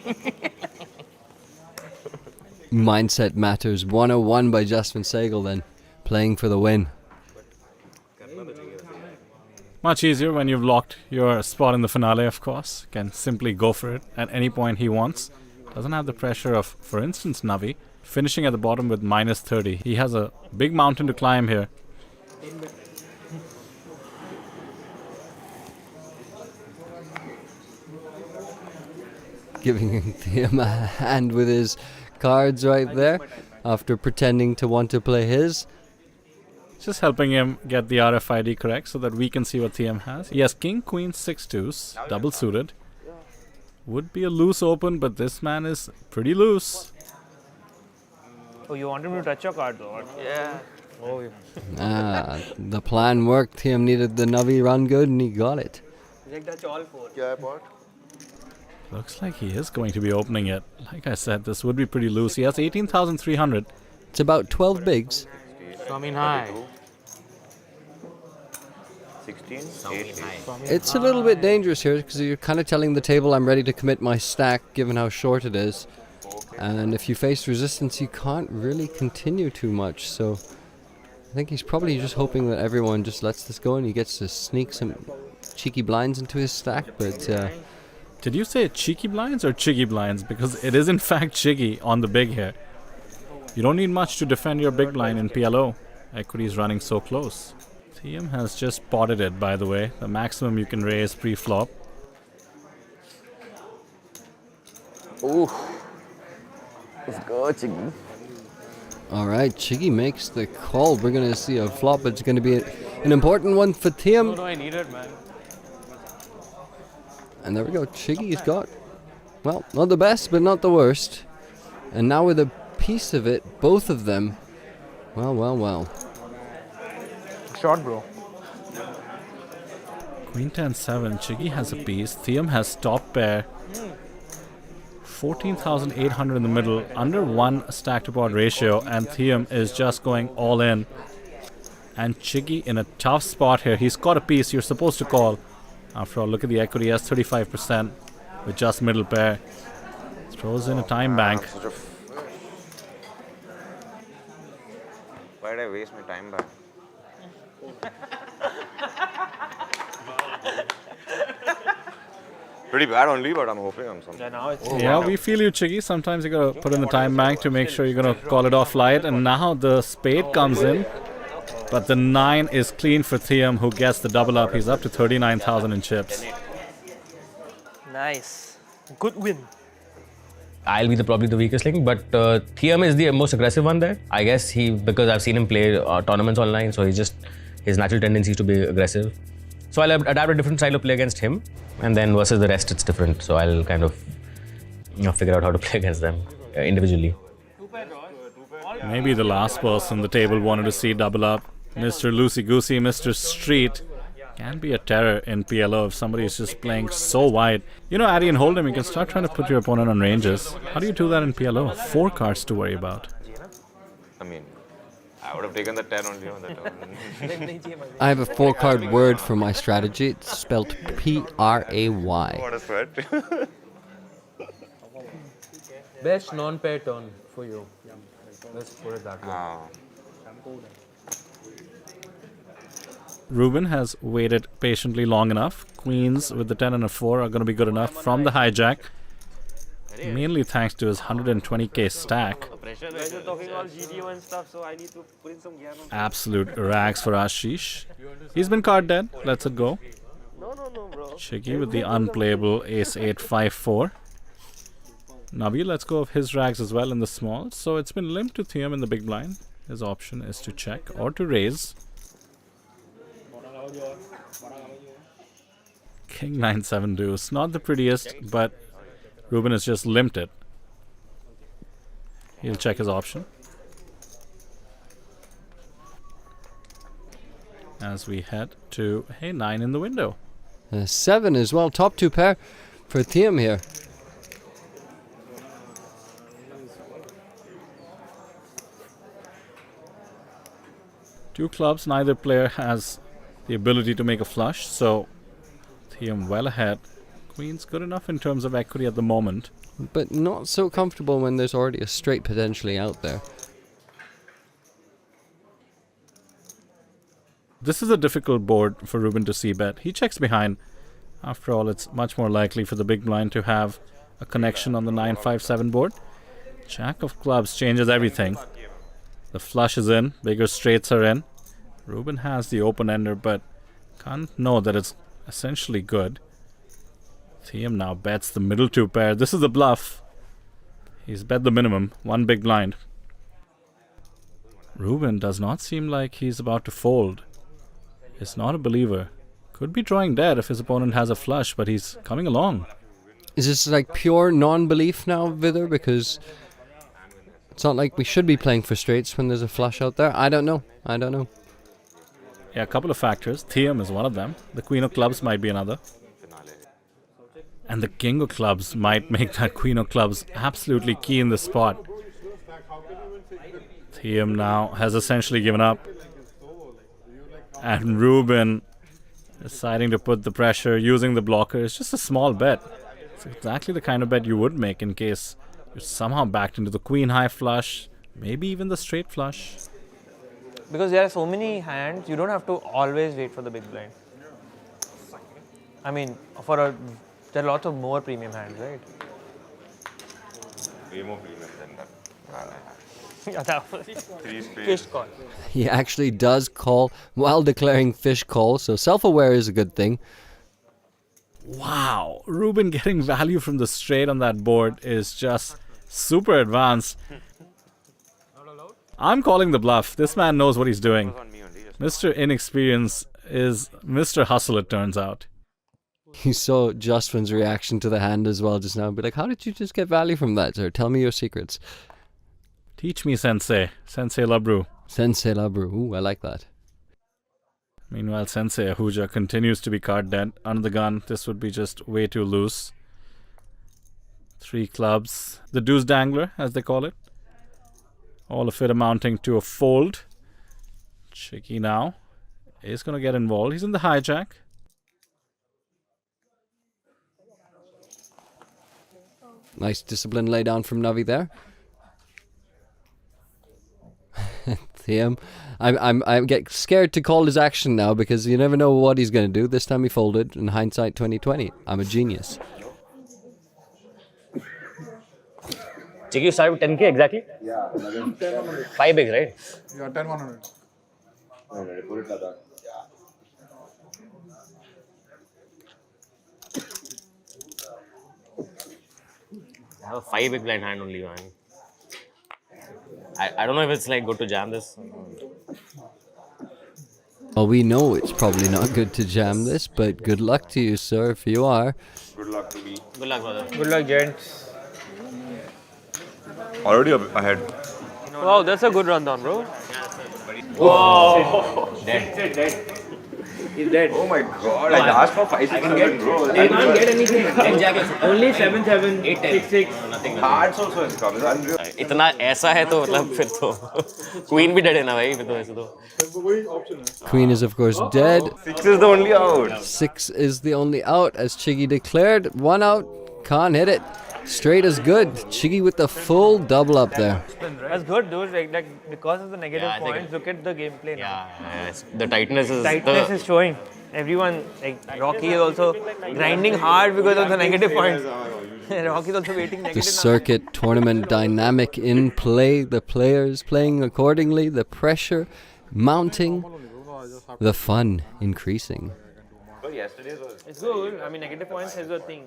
Mindset matters. 101 by Jasven Segal then, playing for the win. Much easier when you've locked your spot in the finale, of course. Can simply go for it at any point he wants. Doesn't have the pressure of, for instance, Navi, finishing at the bottom with minus 30. He has a big mountain to climb here. Giving him a hand with his cards right there after pretending to want to play his. Just helping him get the RFID correct so that we can see what Thiyam has. He has King, Queen, 6-2s, double suited. Would be a loose open, but this man is pretty loose. Oh, you want him to touch your card though? Yeah. Oh, Ah, the plan worked. Thiyam needed the Navi run good and he got it. touch all 4. Looks like he is going to be opening it. Like I said, this would be pretty loose. He has 18,300. It's about 12 bigs. Coming high. 16, 8. It's a little bit dangerous here because you're kind of telling the table I'm ready to commit my stack given how short it is. And if you face resistance, you can't really continue too much. So I think he's probably just hoping that everyone just lets this go and he gets to sneak some cheeky blinds into his stack. But did you say cheeky blinds or chiggy blinds? Because it is in fact chiggy on the big here. You don't need much to defend your big blind in PLO. Equity is running so close. Thiyam has just potted it, by the way. The maximum you can raise pre-flop. Ooh. Let's go, Chiggy. Alright, Chiggy makes the call. We're going to see a flop. It's going to be an important one for Thiyam. I need it, man. And there we go. Chiggy's got, well, not the best, but not the worst. And now with a piece of it, both of them. Well. Short, bro. Queen 10-7. Chiggy has a piece. Thiyam has top pair. 14,800 in the middle. Under 1 stack to pot ratio. And Thiyam is just going all in. And Chiggy in a tough spot here. He's got a piece. You're supposed to call. After all, look at the equity. He has 35% with just middle pair. Throws in a time bank. Why did I waste my time back? Pretty bad only, but I'm hoping I'm something. Yeah, we feel you, Chiggy. Sometimes you gotta put in the time bank to make sure you're gonna call it off light. And now the spade comes in. But the 9 is clean for Thiyam, who gets the double up. He's up to 39,000 in chips. Nice. Good win. I'll be probably the weakest link, but Thiyam is the most aggressive one there. I guess because I've seen him play tournaments online, so his natural tendency is to be aggressive. So I'll adapt a different style of play against him, and then versus the rest, it's different. So I'll kind of figure out how to play against them individually. Maybe the last person the table wanted to see double up. Mr. Loosey Goosey, Mr. Street can be a terror in PLO if somebody is just playing so wide. You know, Addy and Hold'em, you can start trying to put your opponent on ranges. How do you do that in PLO? 4 cards to worry about. I mean, I would have taken the 10 only on the turn. I have a 4-card word for my strategy. It's spelled P-R-A-Y. What a sweat. Best non-pair turn for you. Let's put it that way. Rubin has waited patiently long enough. Queens with the 10 and a 4 are going to be good enough from the hijack. Mainly thanks to his 120k stack. Absolute rags for Ashish. He's been card dead. Lets it go. Chicky with the unplayable ace 8-5-4. Navi lets go of his rags as well in the small. So it's been limped to Thiyam in the big blind. His option is to check or to raise. King 9-7 deuce. Not the prettiest, but Rubin has just limped it. He'll check his option. As we head to, hey, 9 in the window. 7 as well. Top 2 pair for Thiyam here. Two clubs, neither player has the ability to make a flush, so Thiyam well ahead. Queen's good enough in terms of equity at the moment. But not so comfortable when there's already a straight potentially out there. This is a difficult board for Rubin to see bet. He checks behind. After all, it's much more likely for the big blind to have a connection on the 9-5-7 board. Jack of clubs changes everything. The flush is in, bigger straights are in. Rubin has the open ender, but can't know that it's essentially good. Thiyam now bets the middle 2 pair. This is a bluff. He's bet the minimum, 1 big blind. Rubin does not seem like he's about to fold. He's not a believer. Could be drawing dead if his opponent has a flush, but he's coming along. Is this like pure non-belief now, Vidar? Because it's not like we should be playing for straights when there's a flush out there. I don't know. Yeah, a couple of factors. Thiyam is one of them. The queen of clubs might be another. And the king of clubs might make that queen of clubs absolutely key in the spot. Thiyam now has essentially given up. And Rubin deciding to put the pressure, using the blocker. It's just a small bet. It's exactly the kind of bet you would make in case you're somehow backed into the queen high flush, maybe even the straight flush. Because there are so many hands, you don't have to always wait for the big blind. I mean, there are lots of more premium hands, right? Way more premium than that. Yeah, that was fish call. He actually does call while declaring fish call, so self-aware is a good thing. Wow, Rubin getting value from the straight on that board is just super advanced. I'm calling the bluff. This man knows what he's doing. Mr. Inexperience is Mr. Hustle, it turns out. You saw Jasven's reaction to the hand as well just now. Be like, how did you just get value from that, sir? Tell me your secrets. Teach me, Sensei. Sensei Labru. Sensei Labru. Ooh, I like that. Meanwhile, Sensei Ahuja continues to be card dead. Under the gun, this would be just way too loose. 3 clubs. The deuce dangler, as they call it. All of it amounting to a fold. Chicky now is going to get involved. He's in the hijack. Nice discipline lay down from Navi there. Thiyam, I get scared to call his action now because you never know what he's going to do. This time he folded. In hindsight, 2020. I'm a genius. Chicky, you started with 10k exactly? Yeah. 5 bigs, right? Yeah, 10-100. I have a 5 big blind hand only, man. I don't know if it's like good to jam this. Well, we know it's probably not good to jam this, but good luck to you, sir, if you are. Good luck to me. Good luck, brother. Good luck, gents. Already ahead. Wow, that's a good rundown, bro. Whoa! Dead. He's dead. Oh my god, I asked for 5, 6, 7, bro. I can't get anything. Only 7, 7, 8, 6, 6. Hearts also has come. It's unreal. इतना ऐसा है तो मतलब फिर तो Queen भी dead है ना भाई फिर तो ऐसे तो. Queen is, of course, dead. 6 is the only out. 6 is the only out, as Chiggy declared. 1 out, can't hit it. Straight is good. Chiggy with the full double up there. That's good, dude. Like because of the negative Yeah, I think points, look at the gameplay now. Yeah, the tightness is Showing. Everyone, like Rocky is also grinding hard because of the negative points. Rocky is also waiting negative. The circuit tournament dynamic in play. The players playing accordingly. The pressure mounting. The fun increasing. But yesterday's was It's good. I mean, negative points is a thing.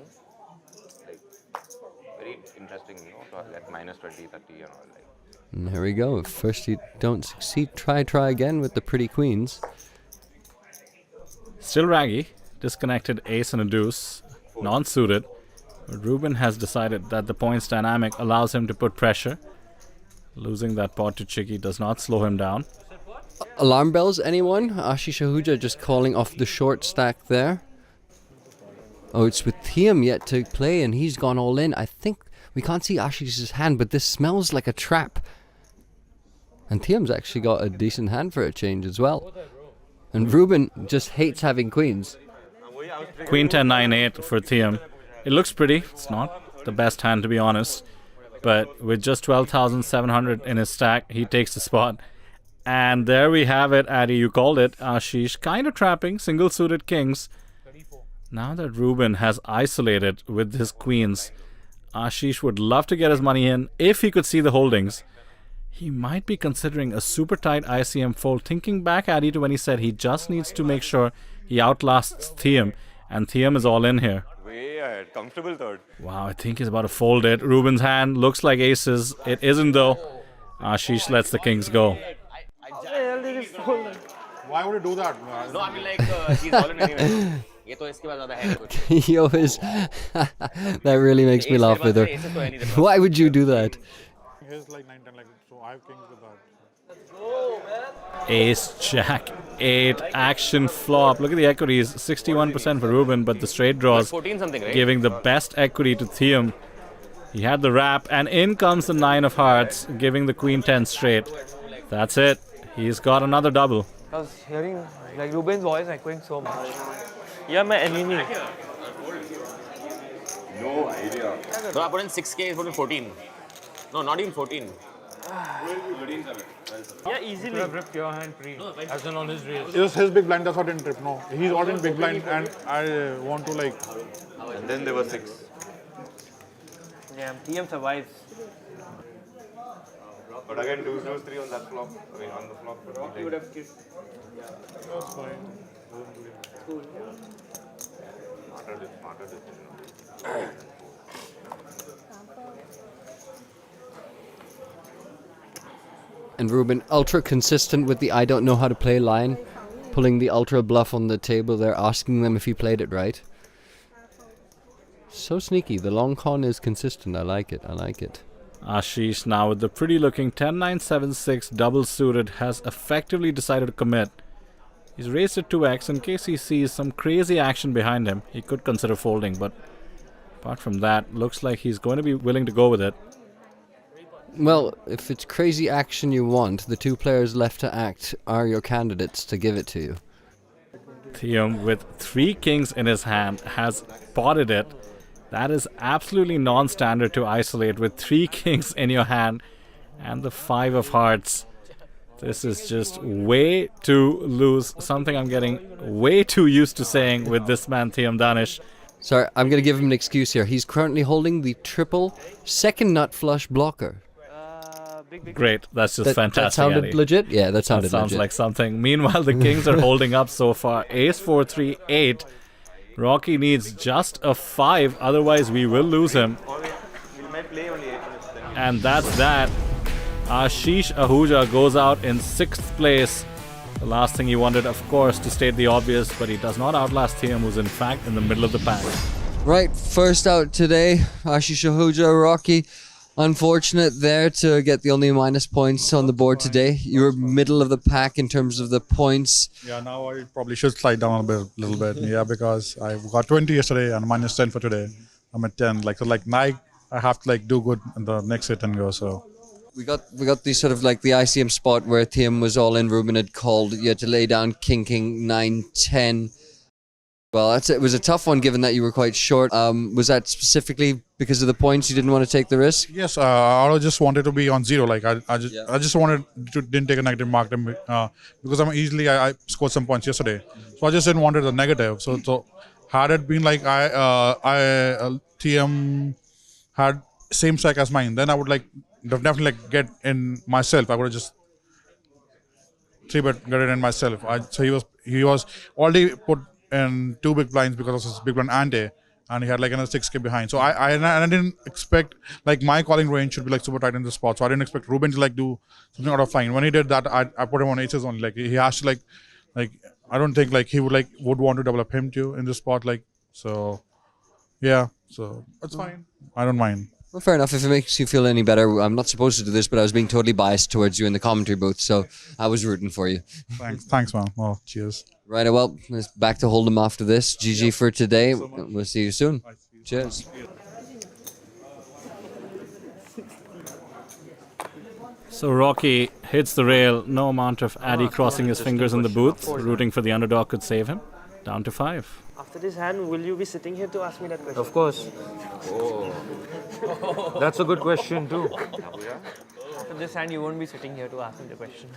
very interesting, you know, so like minus 20, 30 and all like. And here we go. If first you don't succeed, try again with the pretty queens. Still raggy. Disconnected ace and a deuce. Non-suited. But Rubin has decided that the points dynamic allows him to put pressure. Losing that pot to Chiggy does not slow him down. Alarm bells, anyone? Ashish Ahuja just calling off the short stack there. Oh, it's with Thiyam yet to play, and he's gone all in. I think we can't see Ashish's hand, but this smells like a trap. And Thiyam's actually got a decent hand for a change as well. And Rubin just hates having queens. Queen 10, 9, 8 for Thiyam. It looks pretty. It's not the best hand, to be honest. But with just 12,700 in his stack, he takes the spot. And there we have it, Addy. You called it. Ashish kind of trapping single-suited kings. Now that Rubin has isolated with his queens, Ashish would love to get his money in if he could see the holdings. He might be considering a super tight ICM fold, thinking back at it when he said he just needs to make sure he outlasts Thiyam, and Thiyam is all in here. Way ahead, comfortable third. Wow, I think he's about to fold it. Rubin's hand looks like aces. It isn't though. Ashish lets the kings go. Why would you do that? No, I mean like he's all in anyway. ये तो इसके बाद ज़्यादा है कुछ. Yo, that really makes me laugh with her. Why would you do that? Here's like 9, 10, like, so I have kings with that. Ace, Jack, 8, action flop. Look at the equities, 61% for Rubin, but the straight draws 14 something, right? giving the best equity to Thiyam. He had the wrap, and in comes the 9 of hearts, giving the Queen 10 straight. That's it. He's got another double. I was hearing like Rubin's voice echoing so much. Yeah, my enemy. No idea. No, I put in 6K, he's put in 14. No, not even 14. Yeah, easily. Rip your hand free. As in on his race. It was his big blind, that's what didn't trip. No, he's all in big blind, and I want to like. And then there were 6. Yeah, Thiyam survives. But again, 2, 3 on that flop. I mean, on the flop. You would have kissed. That's fine. Smarter decision. And Rubin, ultra consistent with the I don't know how to play line. Pulling the ultra bluff on the table there, asking them if he played it right. So sneaky. The long con is consistent. I like it. Ashish now with the pretty looking 10-9-7-6 double suited has effectively decided to commit. He's raised it 2x in case he sees some crazy action behind him. He could consider folding, but apart from that, looks like he's going to be willing to go with it. Well, if it's crazy action you want, the 2 players left to act are your candidates to give it to you. Thiyam with 3 kings in his hand has potted it. That is absolutely non-standard to isolate with 3 kings in your hand and the 5 of hearts. This is just way too loose. Something I'm getting way too used to saying with this man, Thiyam Dannish. Sorry, I'm going to give him an excuse here. He's currently holding the triple second nut flush blocker. Great. That's just fantastic. That sounded Addy. legit? Yeah, that sounded Sounds legit. like something. Meanwhile, the Kings are holding up so far. Ace 4-3, 8. Rocky needs just a 5, otherwise we will lose him. And that's that. Ashish Ahuja goes out in 6th place. The last thing he wanted, of course, to state the obvious, but he does not outlast Thiyam, who's in fact in the middle of the pack. Right, first out today, Ashish Ahuja, Rocky. Unfortunate there to get the only minus points on the board today. You were middle of the pack in terms of the points. Yeah, now I probably should slide down a little bit. Yeah, because I got 20 yesterday and minus 10 for today. I'm at 10. Now I have to do good in the next hit and go. So We got the sort of the ICM spot where Thiyam was all in. Rubin had called. You had to lay down King 9-10. Well, it was a tough one given that you were quite short. Was that specifically because of the points you didn't want to take the risk? yes, I just wanted to be on 0. I just didn't take a negative mark because I scored some points yesterday. So I just didn't want it a negative. So had it been Thiyam had same stack as mine, then I would definitely get in myself. I would have just 3-bet get it in myself. So he was already put in 2 big blinds because of his big blind ante, and he had another 6K behind. So I didn't expect my calling range should be super tight in the spot. So I didn't expect Rubin to do something out of line. When he did that, I put him on aces only. He has to I don't think he would want to develop him too in this spot. So yeah, so it's fine. I don't mind. Well, fair enough. If it makes you feel any better, I'm not supposed to do this, but I was being totally biased towards you in the commentary booth, so I was rooting for you. Thanks, man. Oh, cheers. Right, well, it's back to Hold'em after this. GG for today. We'll see you soon. Cheers. So Rocky hits the rail. No amount of Addy crossing his fingers in the booth. Rooting for the underdog could save him. Down to 5. After this hand, will you be sitting here to ask me that question? Of course. That's a good question too. After this hand, you won't be sitting here to ask me the question.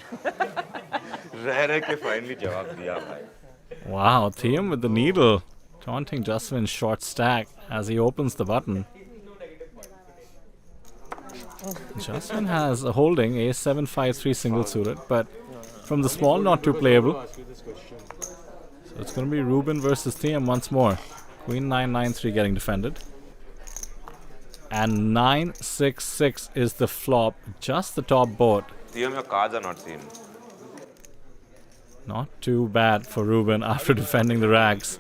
finally जवाब दिया भाई. Wow, Thiyam with the needle. Taunting Jasven's short stack as he opens the button. Jasven has a holding, Ace 7-5-3 single suited, but from the small, not too playable. So it's going to be Rubin versus Thiyam once more. Queen 9-9-3 getting defended. And 9-6-6 is the flop, just the top board. Thiyam, your cards are not seen. Not too bad for Rubin after defending the rags.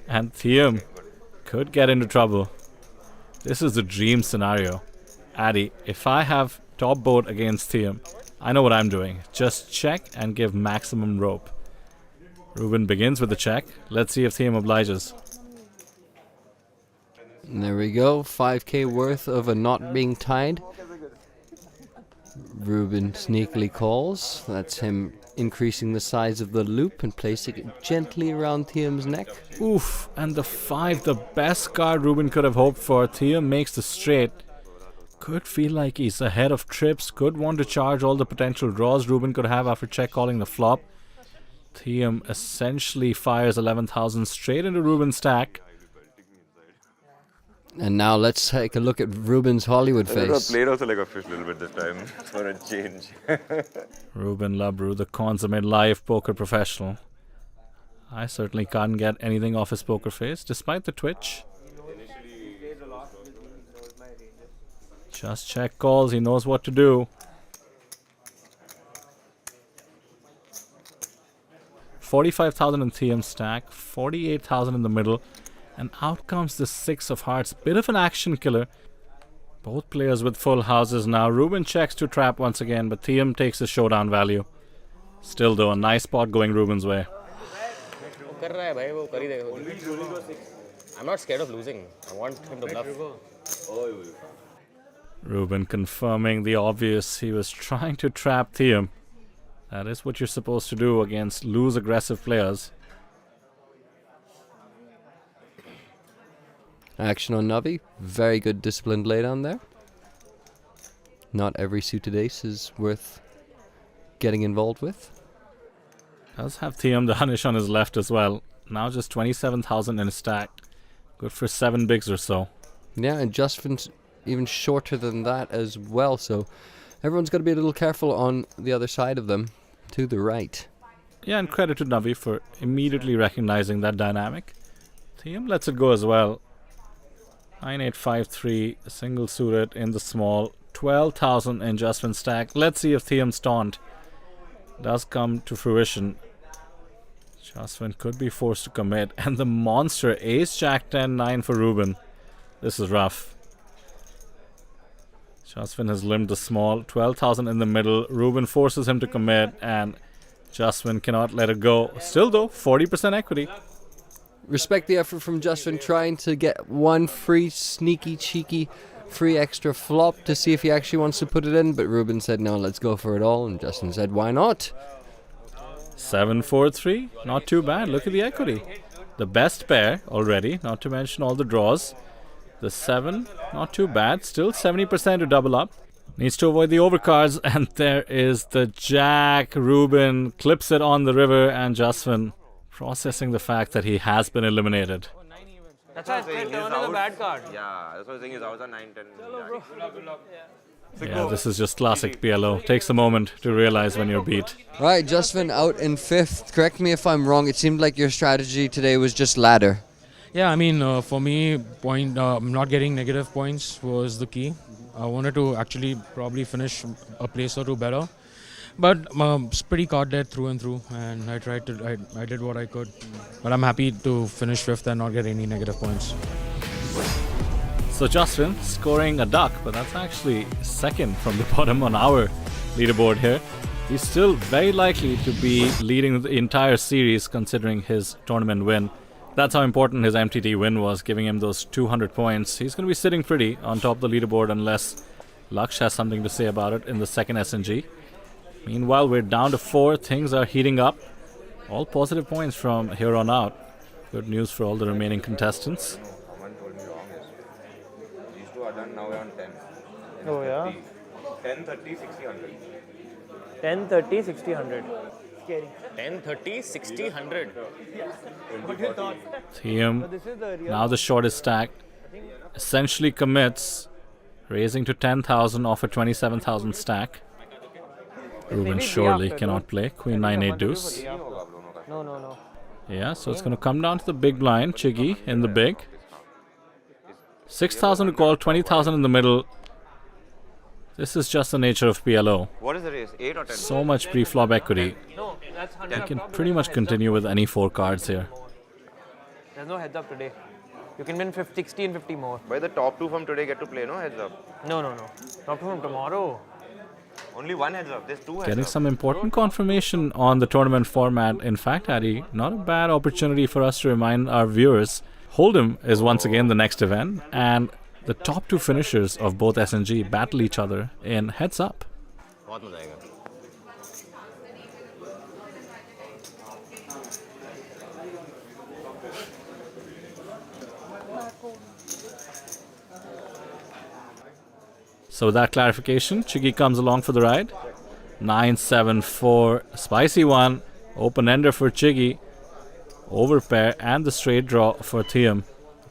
And Thiyam could get into trouble. This is the dream scenario. Addy, if I have top board against Thiyam, I know what I'm doing. Just check and give maximum rope. Rubin begins with the check. Let's see if Thiyam obliges. And there we go. 5K worth of a not being tied. Rubin sneakily calls. That's him increasing the size of the loop and placing it gently around Thiyam's neck. Oof, and the 5, the best card Rubin could have hoped for. Thiyam makes the straight. Could feel like he's ahead of trips. Could want to charge all the potential draws Rubin could have after check calling the flop. Thiyam essentially fires 11,000 straight into Rubin's stack. And now let's take a look at Rubin's Hollywood face. I played also like a fish a little bit this time for a change. Rubin Labru, the consummate live poker professional. I certainly can't get anything off his poker face, despite the twitch. Just check calls, he knows what to do. 45,000 in Thiyam's stack, 48,000 in the middle. And out comes the 6 of hearts. Bit of an action killer. Both players with full houses now. Rubin checks to trap once again, but Thiyam takes the showdown value. Still though, a nice spot going Rubin's way. I'm not scared of losing. I want him to bluff. Rubin confirming the obvious. He was trying to trap Thiyam. That is what you're supposed to do against loose aggressive players. Action on Navi. Very good disciplined laydown there. Not every suited ace is worth getting involved with. Does have Thiyam Dannish on his left as well. Now just 27,000 in his stack. Good for 7 bigs or so. Yeah, and Jasven's even shorter than that as well, so Everyone's got to be a little careful on the other side of them, to the right. Yeah, and credit to Navi for immediately recognizing that dynamic. Thiyam lets it go as well. 9853, single suited in the small. 12,000 in Jasven stack. Let's see if Thiyam's taunt does come to fruition. Jasven could be forced to commit. And the monster, ace, jack 10, 9 for Rubin. This is rough. Jasven has limbed the small. 12,000 in the middle. Rubin forces him to commit and Jasven cannot let it go. Still though, 40% equity. Respect the effort from Jasven trying to get one free, sneaky, cheeky, free extra flop to see if he actually wants to put it in. But Rubin said, no, let's go for it all. And Jasven said, why not? 7-4-3, not too bad. Look at the equity. The best pair already, not to mention all the draws. The 7, not too bad. Still 70% to double up. Needs to avoid the overcards. And there is the jack. Rubin clips it on the river. And Jasven processing the fact that he has been eliminated. That's why I said turn is a bad card. Yeah, that's what I'm saying. His outs are 9, 10. Yeah, this is just classic PLO. Takes a moment to realize when you're beat. Right, Jasven out in 5th. Correct me if I'm wrong. It seemed like your strategy today was just ladder. Yeah, I mean, for me, not getting negative points was the key. I wanted to actually probably finish a place or two better. But it's pretty card dead through and through, and I did what I could. But I'm happy to finish 5th and not get any negative points. So Jasven scoring a duck, but that's actually second from the bottom on our leaderboard here. He's still very likely to be leading the entire series considering his tournament win. That's how important his MTT win was, giving him those 200 points. He's going to be sitting pretty on top of the leaderboard unless Laksh has something to say about it in the second SNG. Meanwhile, we're down to 4. Things are heating up. All positive points from here on out. Good news for all the remaining contestants. Someone told me wrong. These two are done, now we're on 10. Oh, yeah? 10, 30, 60, 100. 10, 30, 60, 100. Scary. 10, 30, 60, 100. What you thought? Thiyam, now the shortest stack, essentially commits, raising to 10,000 off a 27,000 stack. Rubin surely cannot play. Queen 9-8 deuce. No. Yeah, so it's going to come down to the big blind. Chiggy in the big. 6,000 to call, 20,000 in the middle. This is just the nature of PLO. What is the race? 8 or 10? So much pre-flop equity. No, that's 100. You can pretty much continue with any 4 cards here. There's no heads up today. You can win 60 and 50 more. By the top 2 from today get to play, no heads up? No. Top 2 from tomorrow. Only one heads up. There's 2 heads Getting up. some important confirmation on the tournament format. In fact, Addy, not a bad opportunity for us to remind our viewers. Hold'em is once again the next event, and the top 2 finishers of both SNG battle each other in heads up. बहुत मजा आएगा. So with that clarification, Chiggy comes along for the ride. 9-7-4, spicy one, open ender for Chiggy, overpair and the straight draw for Thiyam.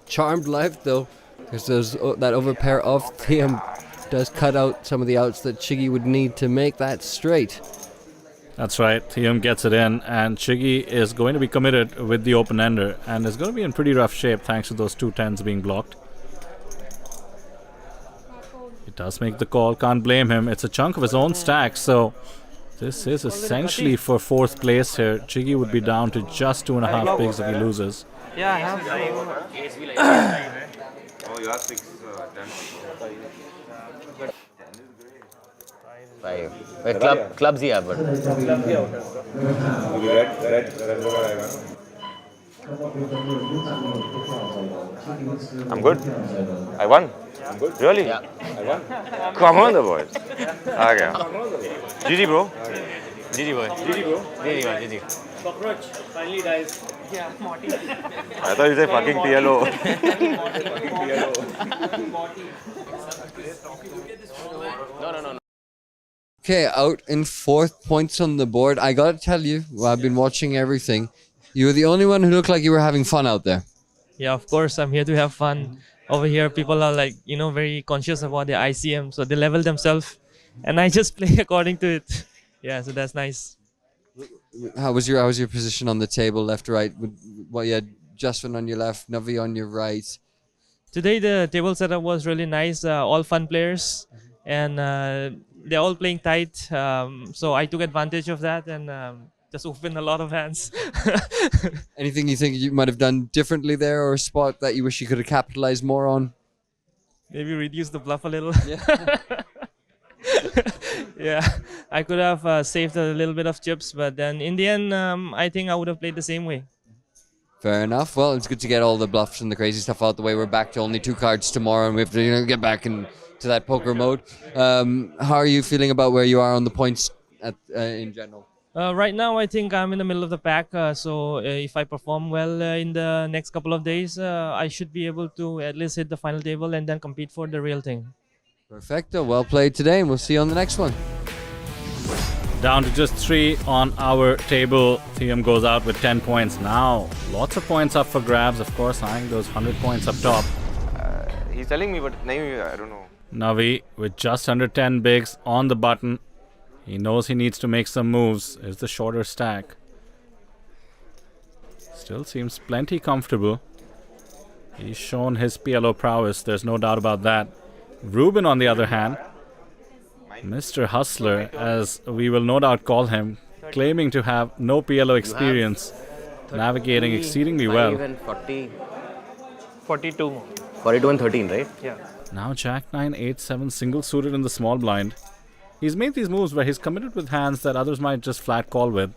Charmed life though, because that overpair of Thiyam does cut out some of the outs that Chiggy would need to make that straight. That's right, Thiyam gets it in, and Chiggy is going to be committed with the open ender and is going to be in pretty rough shape thanks to those 2 10s being blocked. He does make the call, can't blame him. It's a chunk of his own stack, so this is essentially for 4th place here. Chiggy would be down to just 2.5 pigs if he loses. Yeah, I have. Oh, you have 6, 10. 5. Wait, clubs ही है but. I'm good. I won. I'm good. Really? Yeah. I won. Come on, the boys. Okay. GG, bro. GG boy. GG, bro. GG. Cockroach finally dies. Yeah, Morty. I thought you said fucking PLO. No. Okay, out in 4th, points on the board. I gotta tell you, I've been watching everything. You were the only one who looked like you were having fun out there. Yeah, of course, I'm here to have fun. Over here, people are like, very conscious about their ICM, so they level themselves and I just play according to it. Yeah, so that's nice. How was your position on the table, left, right? Well, you had Jasven on your left, Navi on your right. Today the table setup was really nice. All fun players, and they're all playing tight. So I took advantage of that and just opened a lot of hands. Anything you think you might have done differently there, or a spot that you wish you could have capitalized more on? Maybe reduce the bluff a little. Yeah. Yeah, I could have saved a little bit of chips, but then in the end, I think I would have played the same way. Fair enough. Well, it's good to get all the bluffs and the crazy stuff out the way. We're back to only 2 cards tomorrow, and we have to get back into that poker mode. How are you feeling about where you are on the points in general? Right now, I think I'm in the middle of the pack. So if I perform well in the next couple of days, I should be able to at least hit the final table and then compete for the real thing. Perfecto. Well played today, and we'll see you on the next one. Down to just 3 on our table. Thiyam goes out with 10 points now. Lots of points up for grabs, of course, eyeing those 100 points up top. He's telling me, but I don't know. Navi with just under 10 bigs on the button. He knows he needs to make some moves. Is the shorter stack. Still seems plenty comfortable. He's shown his PLO prowess, there's no doubt about that. Rubin, on the other hand, Mr. Hustler, as we will no doubt call him, claiming to have no PLO experience, navigating exceedingly well. 42 more. 42 and 13, right? Yeah. Now Jack 9, 8, 7, single suited in the small blind. He's made these moves where he's committed with hands that others might just flat call with.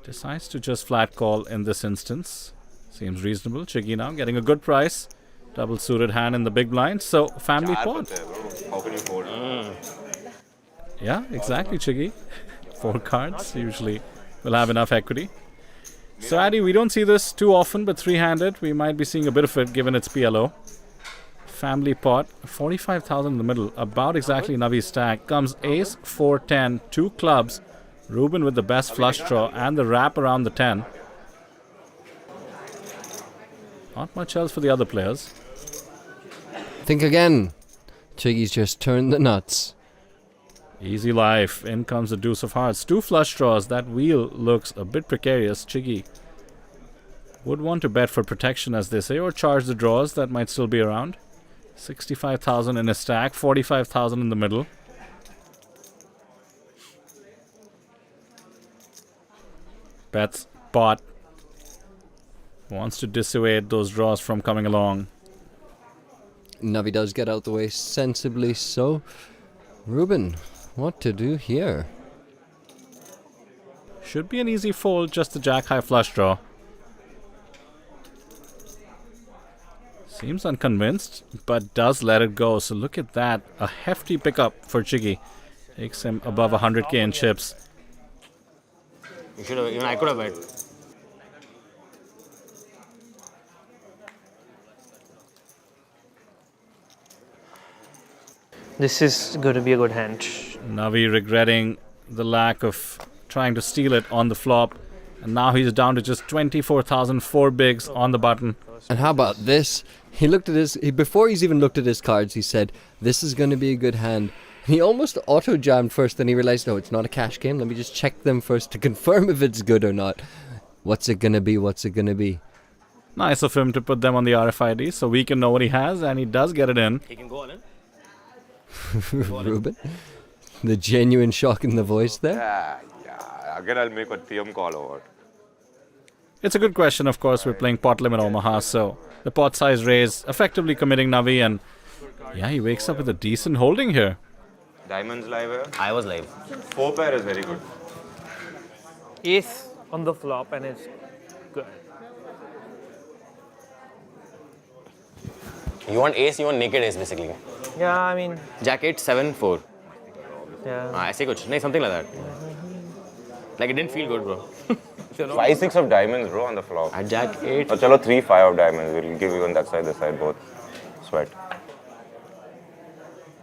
Decides to just flat call in this instance. Seems reasonable. Chiggy now getting a good price. Double suited hand in the big blind. So family pot. How can you fold? Yeah, exactly, Chiggy. 4 cards usually will have enough equity. So Addy, we don't see this too often, but 3-handed, we might be seeing a bit of it given its PLO. Family pot, 45,000 in the middle, about exactly Navi's stack. Comes ace, 4, 10, 2 clubs. Rubin with the best flush draw and the wrap around the 10. Not much else for the other players. Think again. Chiggy's just turned the nuts. Easy life. In comes the deuce of hearts. 2 flush draws. That wheel looks a bit precarious. Chiggy would want to bet for protection, as they say, or charge the draws that might still be around. 65,000 in a stack, 45,000 in the middle. Bets pot. Wants to dissuade those draws from coming along. Navi does get out the way sensibly so. Rubin, what to do here? Should be an easy fold, just the jack high flush draw. Seems unconvinced, but does let it go. So look at that. A hefty pickup for Chiggy. Takes him above 100k in chips. You should have, even I could have bet. This is going to be a good hand. Navi regretting the lack of trying to steal it on the flop. And now he's down to just 24,000, 4 bigs on the button. And how about this? He looked at his... before he's even looked at his cards, he said, this is going to be a good hand. And he almost auto-jammed first, then he realized, no, it's not a cash game. Let me just check them first to confirm if it's good or not. What's it going to be? What's it going to be? Nice of him to put them on the RFID so we can know what he has, and he does get it in. He can go all in. Rubin? The genuine shock in the voice there? Yeah. Again, I'll make a Thiyam call over. It's a good question, of course. We're playing pot limit Omaha, so the pot size raise effectively committing Navi, and yeah, he wakes up with a decent holding here. Diamonds live here. I was live. 4 pair is very good. Ace on the flop and it's good. You want ace, you want naked ace basically. Yeah, I mean... Jack 8, 7, 4. Yeah. ऐसे कुछ नहीं, something like that. Like it didn't feel good, bro. 5, 6 of diamonds, bro, on the flop. At Jack 8. Oh, chalo, 3, 5 of diamonds. We'll give you on that side, this side, both. Sweat.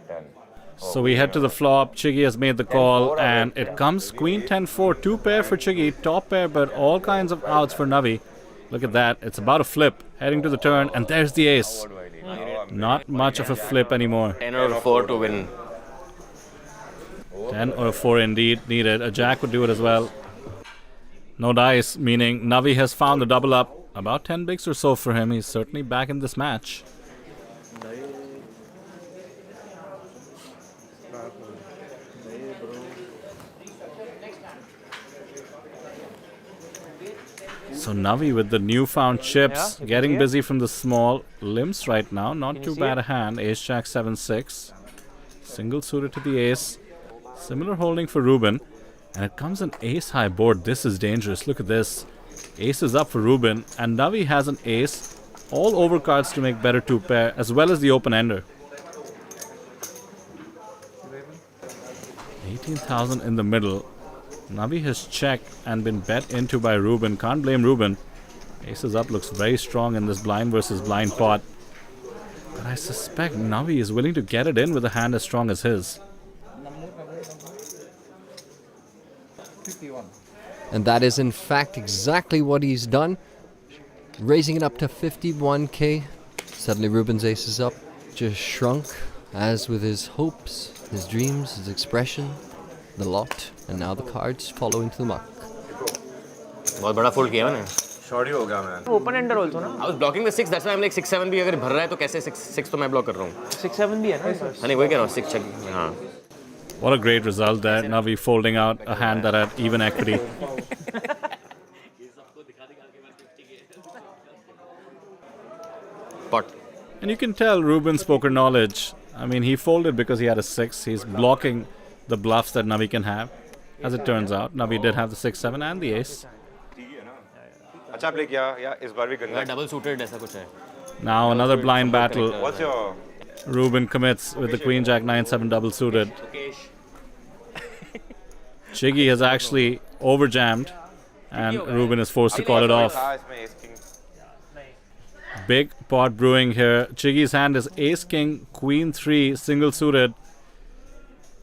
10. So we head to the flop. Chiggy has made the call, and it comes queen 10-4, 2 pair for Chiggy, top pair, but all kinds of outs for Navi. Look at that. It's about to flip, heading to the turn, and there's the ace. Not much of a flip anymore. 10 or 4 to win. 10 or 4 indeed needed. A jack would do it as well. No dice, meaning Navi has found the double up. About 10 bigs or so for him. He's certainly back in this match. So Navi with the newfound chips, getting busy from the small limps right now. Not too bad a hand. Ace Jack 7-6. Single suited to the ace. Similar holding for Rubin. And it comes an ace high board. This is dangerous. Look at this. Ace is up for Rubin. And Navi has an ace. All over cards to make better 2-pair, as well as the open ender. 18,000 in the middle. Navi has checked and been bet into by Rubin. Can't blame Rubin. Aces up looks very strong in this blind versus blind pot. But I suspect Navi is willing to get it in with a hand as strong as his. And that is in fact exactly what he's done. Raising it up to 51k. Suddenly Rubin's ace is up. Just shrunk, as with his hopes, his dreams, his expression, the lot, and now the cards follow into the muck. बहुत बड़ा fold किया मैंने. Short ही हो गया मैं. Open ender also ना. I was blocking the 6. That's why I'm like 6-7 भी अगर भर रहा है तो कैसे 6 तो मैं block कर रहा हूँ. 6-7 भी है ना. नहीं वही कह रहा हूँ 6 check. हाँ. What a great result there. Navi folding out a hand that had even equity. Pot. And you can tell Rubin's poker knowledge. I mean, he folded because he had a 6. He's blocking the bluffs that Navi can have. As it turns out, Navi did have the 6-7 and the ace. अच्छा play किया या इस बार भी गंदा. Double suited ऐसा कुछ है. Now another blind battle. What's your? Rubin commits with the Queen Jack 9-7 double suited. Chiggy has actually overjammed and Rubin is forced to call it off. Big pot brewing here. Chiggy's hand is ace king, queen 3, single suited.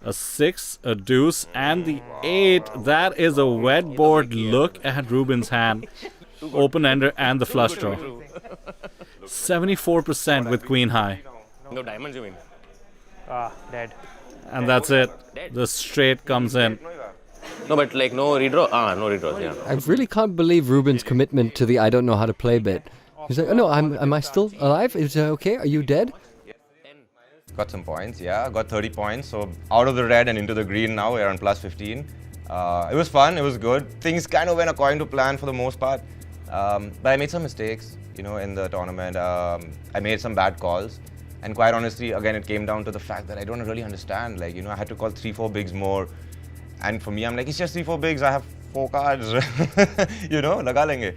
A 6, a deuce, and the 8. That is a wet board. Look at Rubin's hand. Open ender and the flush draw. 74% with queen high. No diamonds you mean? Dead. And that's it. The straight comes in. No, but like no redraw. No redraws. Yeah. I really can't believe Rubin's commitment to the I don't know how to play bit. He's like, oh no, am I still alive? Is it okay? Are you dead? Got some points, yeah. Got 30 points. So out of the red and into the green now. We're on plus 15. It was fun. It was good. Things kind of went according to plan for the most part. But I made some mistakes, you know, in the tournament. I made some bad calls. And quite honestly, again, it came down to the fact that I don't really understand. Like, you know, I had to call 3-4 bigs more. And for me, I'm like, it's just 3-4 bigs. I have 4 cards. You know, laga lenge.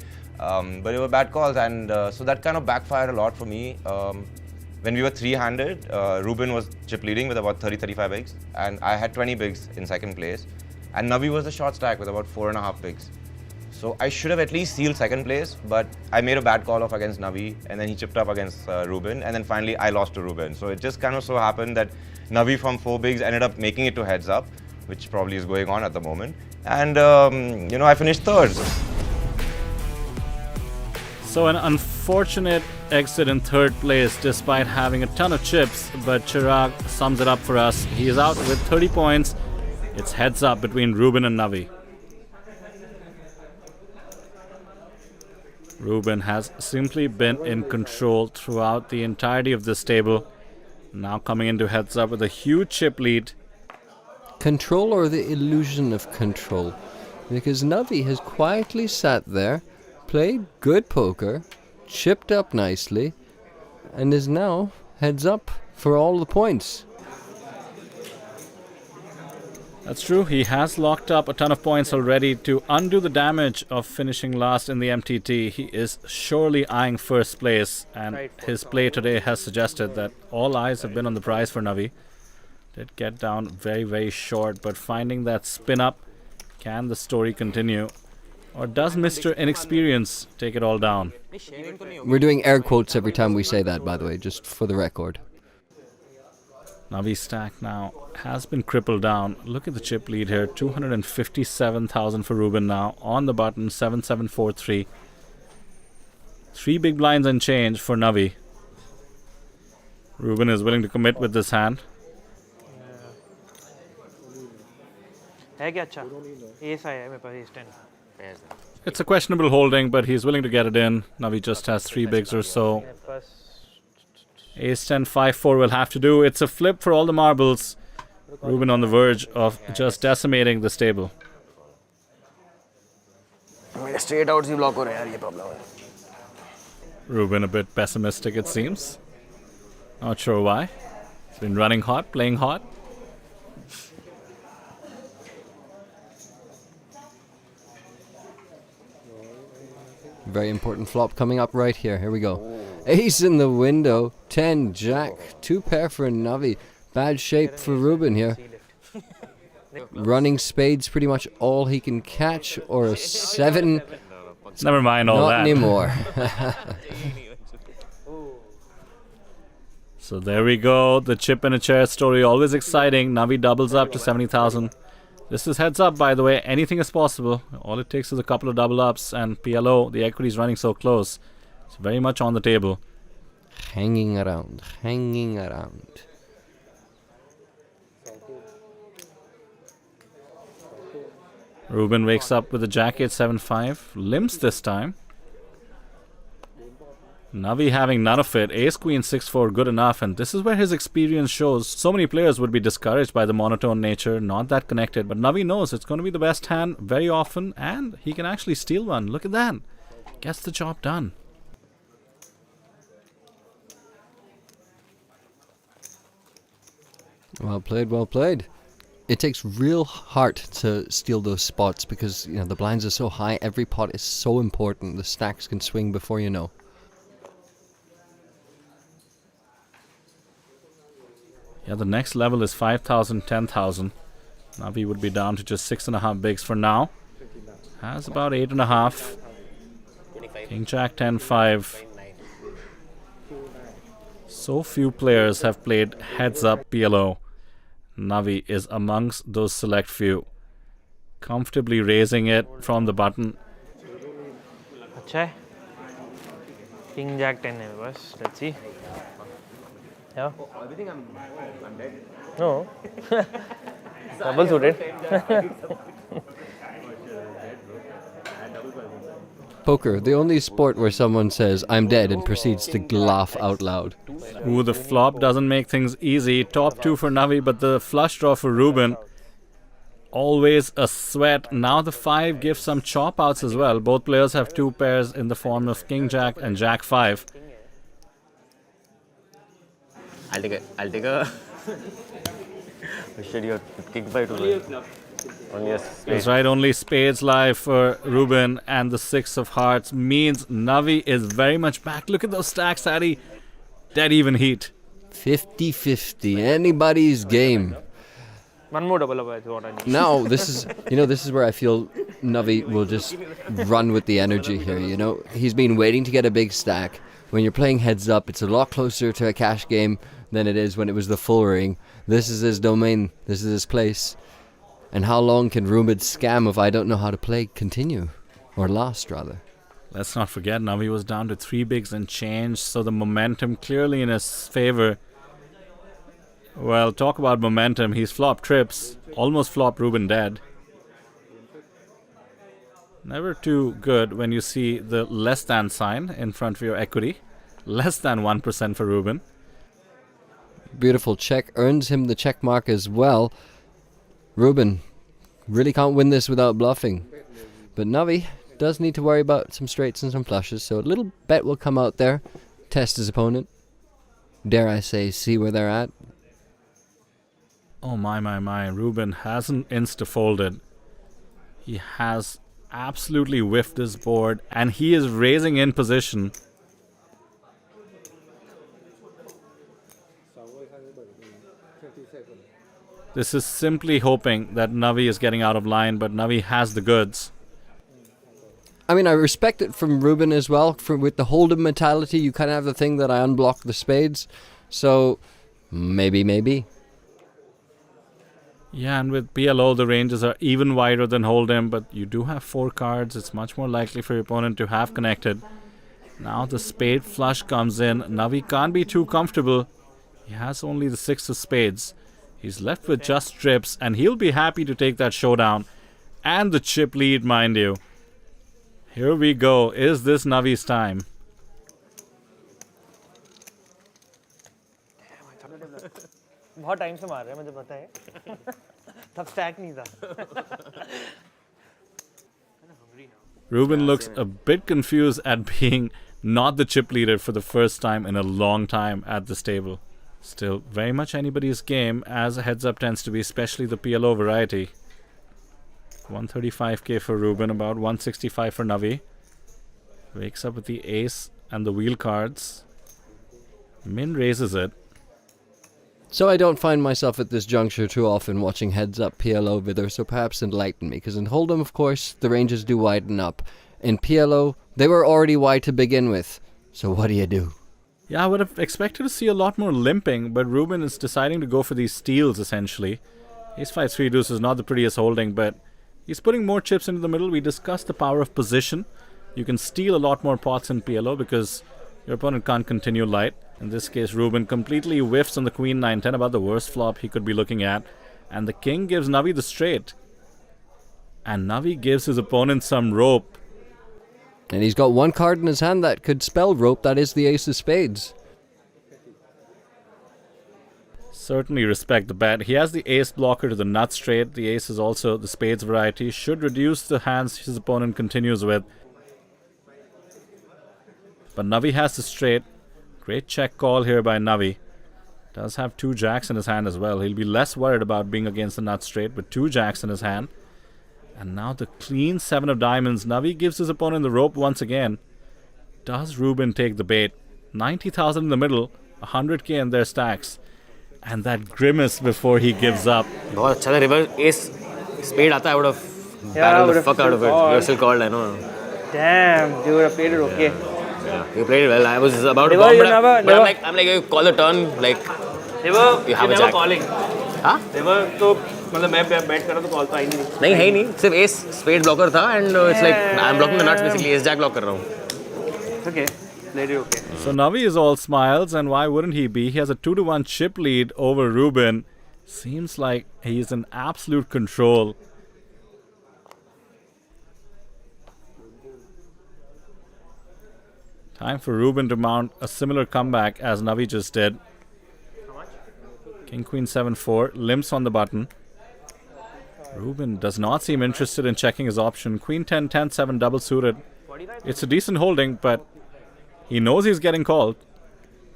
But it were bad calls. And so that kind of backfired a lot for me. When we were 3-handed, Rubin was chip leading with about 30-35 bigs. And I had 20 bigs in second place. And Navi was the short stack with about 4.5 bigs. So I should have at least sealed second place, but I made a bad call off against Navi, and then he chipped up against Rubin, and then finally I lost to Rubin. So it just kind of so happened that Navi from 4 bigs ended up making it to heads up, which probably is going on at the moment. And, you know, I finished third. So an unfortunate exit in third place despite having a ton of chips, but Chirag sums it up for us. He is out with 30 points. It's heads up between Rubin and Navi. Rubin has simply been in control throughout the entirety of this table. Now coming into heads up with a huge chip lead. Control or the illusion of control? Because Navi has quietly sat there, played good poker, chipped up nicely, and is now heads up for all the points. That's true, he has locked up a ton of points already to undo the damage of finishing last in the MTT. He is surely eyeing first place, and his play today has suggested that all eyes have been on the prize for Navi. Did get down very, very short, but finding that spin up, can the story continue? Or does Mr. Inexperience take it all down? We're doing air quotes every time we say that, by the way, just for the record. Navi's stack now has been crippled down. Look at the chip lead here. 257,000 for Rubin now. On the button, 7743. 3 big blinds and change for Navi. Rubin is willing to commit with this hand. है क्या अच्छा? Ace आया है मेरे पास, ace 10. It's a questionable holding, but he's willing to get it in. Navi just has 3 bigs or so. Ace 10, 5-4 will have to do. It's a flip for all the marbles. Rubin on the verge of just decimating this table. Straight outs he block हो रहे हैं यार, ये problem है. Rubin a bit pessimistic, it seems. Not sure why. He's been running hot, playing hot. Very important flop coming up right here. Here we go. Ace in the window. 10, jack. 2 pair for Navi. Bad shape for Rubin here. Running spades pretty much all he can catch, or a 7. Never mind all that. Not anymore. So there we go. The chip in a chair story, always exciting. Navi doubles up to 70,000. This is heads up, by the way. Anything is possible. All it takes is a couple of double ups, and PLO, the equity is running so close. It's very much on the table. Hanging around. Hanging around. Rubin wakes up with a jack 8, 7-5. Limps this time. Navi having none of it. Ace Queen 6-4, good enough. And this is where his experience shows. So many players would be discouraged by the monotone nature, not that connected. But Navi knows it's going to be the best hand very often, and he can actually steal one. Look at that. Gets the job done. Well played, well played. It takes real heart to steal those spots because, you know, the blinds are so high. Every pot is so important. The stacks can swing before you know. Yeah, the next level is 5,000, 10,000. Navi would be down to just 6.5 bigs for now. Has about 8.5. King Jack 10, 5. So few players have played heads up PLO. Navi is amongst those select few. Comfortably raising it from the button. अच्छा है. King Jack 10 है बस. Let's see. Yeah. I think I'm dead. No. Double suited. Poker, the only sport where someone says, I'm dead, and proceeds to laugh out loud. Ooh, the flop doesn't make things easy. Top 2 for Navi, but the flush draw for Rubin. Always a sweat. Now the 5 gives some chop outs as well. Both players have 2 pairs in the form of King Jack and Jack 5. I'll take a... Shit, you have King 5 to That's right, only spades live for Rubin, and the 6 of hearts means Navi is very much back. Look at those stacks, Addy. Dead even heat. 50-50, anybody's game. One more double up is what I need. Now, this is where I feel Navi will just run with the energy here, you know. He's been waiting to get a big stack. When you're playing heads up, it's a lot closer to a cash game than it is when it was the full ring. This is his domain. This is his place. And how long can Rubin's scam of I don't know how to play continue? Or last, rather. Let's not forget, Navi was down to 3 bigs and change, so the momentum clearly in his favor. Well, talk about momentum. He's flopped trips. Almost flopped Rubin dead. Never too good when you see the less than sign in front of your equity. Less than 1% for Rubin. Beautiful check. Earns him the check mark as well. Rubin really can't win this without bluffing. But Navi does need to worry about some straights and some flushes, so a little bet will come out there. Test his opponent. Dare I say, see where they're at. Oh my. Rubin hasn't insta-folded. He has absolutely whiffed his board, and he is raising in position. This is simply hoping that Navi is getting out of line, but Navi has the goods. I mean, I respect it from Rubin as well. With the hold'em mentality, you kind of have the thing that I unblock the spades. So, maybe. Yeah, and with PLO, the ranges are even wider than hold'em, but you do have 4 cards. It's much more likely for your opponent to have connected. Now the spade flush comes in. Navi can't be too comfortable. He has only the 6 of spades. He's left with just trips, and he'll be happy to take that showdown. And the chip lead, mind you. Here we go. Is this Navi's time? बहुत time से मार रहे हैं मुझे पता है तब stack नहीं था Rubin looks a bit confused at being not the chip leader for the first time in a long time at this table. Still, very much anybody's game, as heads up tends to be, especially the PLO variety. 135k for Rubin, about 165 for Navi. Wakes up with the ace and the wheel cards. Min raises it. So I don't find myself at this juncture too often watching heads up PLO vidder, so perhaps enlighten me, because in Hold'em, of course, the ranges do widen up. In PLO, they were already wide to begin with. So what do you do? Yeah, I would have expected to see a lot more limping, but Rubin is deciding to go for these steals, essentially. Ace-5 3 deuce is not the prettiest holding, but he's putting more chips into the middle. We discussed the power of position. You can steal a lot more pots in PLO because your opponent can't continue light. In this case, Rubin completely whiffs on the Queen 9-10, about the worst flop he could be looking at. And the King gives Navi the straight. And Navi gives his opponent some rope. And he's got one card in his hand that could spell rope, that is the Ace of Spades. Certainly respect the bet. He has the ace blocker to the nut straight. The ace is also the spades variety. Should reduce the hands his opponent continues with. But Navi has the straight. Great check call here by Navi. Does have 2 jacks in his hand as well. He'll be less worried about being against the nut straight with 2 jacks in his hand. And now the clean 7 of diamonds. Navi gives his opponent the rope once again. Does Rubin take the bait? 90,000 in the middle. 100k in their stacks. And that grimace before he gives up. बहुत अच्छा था reverse S spade आता I would have barreled the fuck out of it. You're still called, I know. Damn, dude, I played it okay. Yeah, you played it well. I was about to River, bomb, but I'm like, you call the turn, like, River, you have a never jack. calling. हाँ? River तो मतलब मैं bat कर रहा तो call तो आई नहीं. नहीं है ही नहीं. सिर्फ एस स्पेड ब्लॉकर था and it's like I'm blocking the nuts basically. Ace jack block कर रहा हूँ. Okay, played it okay. So Navi is all smiles, and why wouldn't he be? He has a 2-1 chip lead over Rubin. Seems like he's in absolute control. Time for Rubin to mount a similar comeback as Navi just did. King Queen 7-4, limps on the button. Rubin does not seem interested in checking his option. Queen 10, 10, 7 double suited. It's a decent holding, but he knows he's getting called.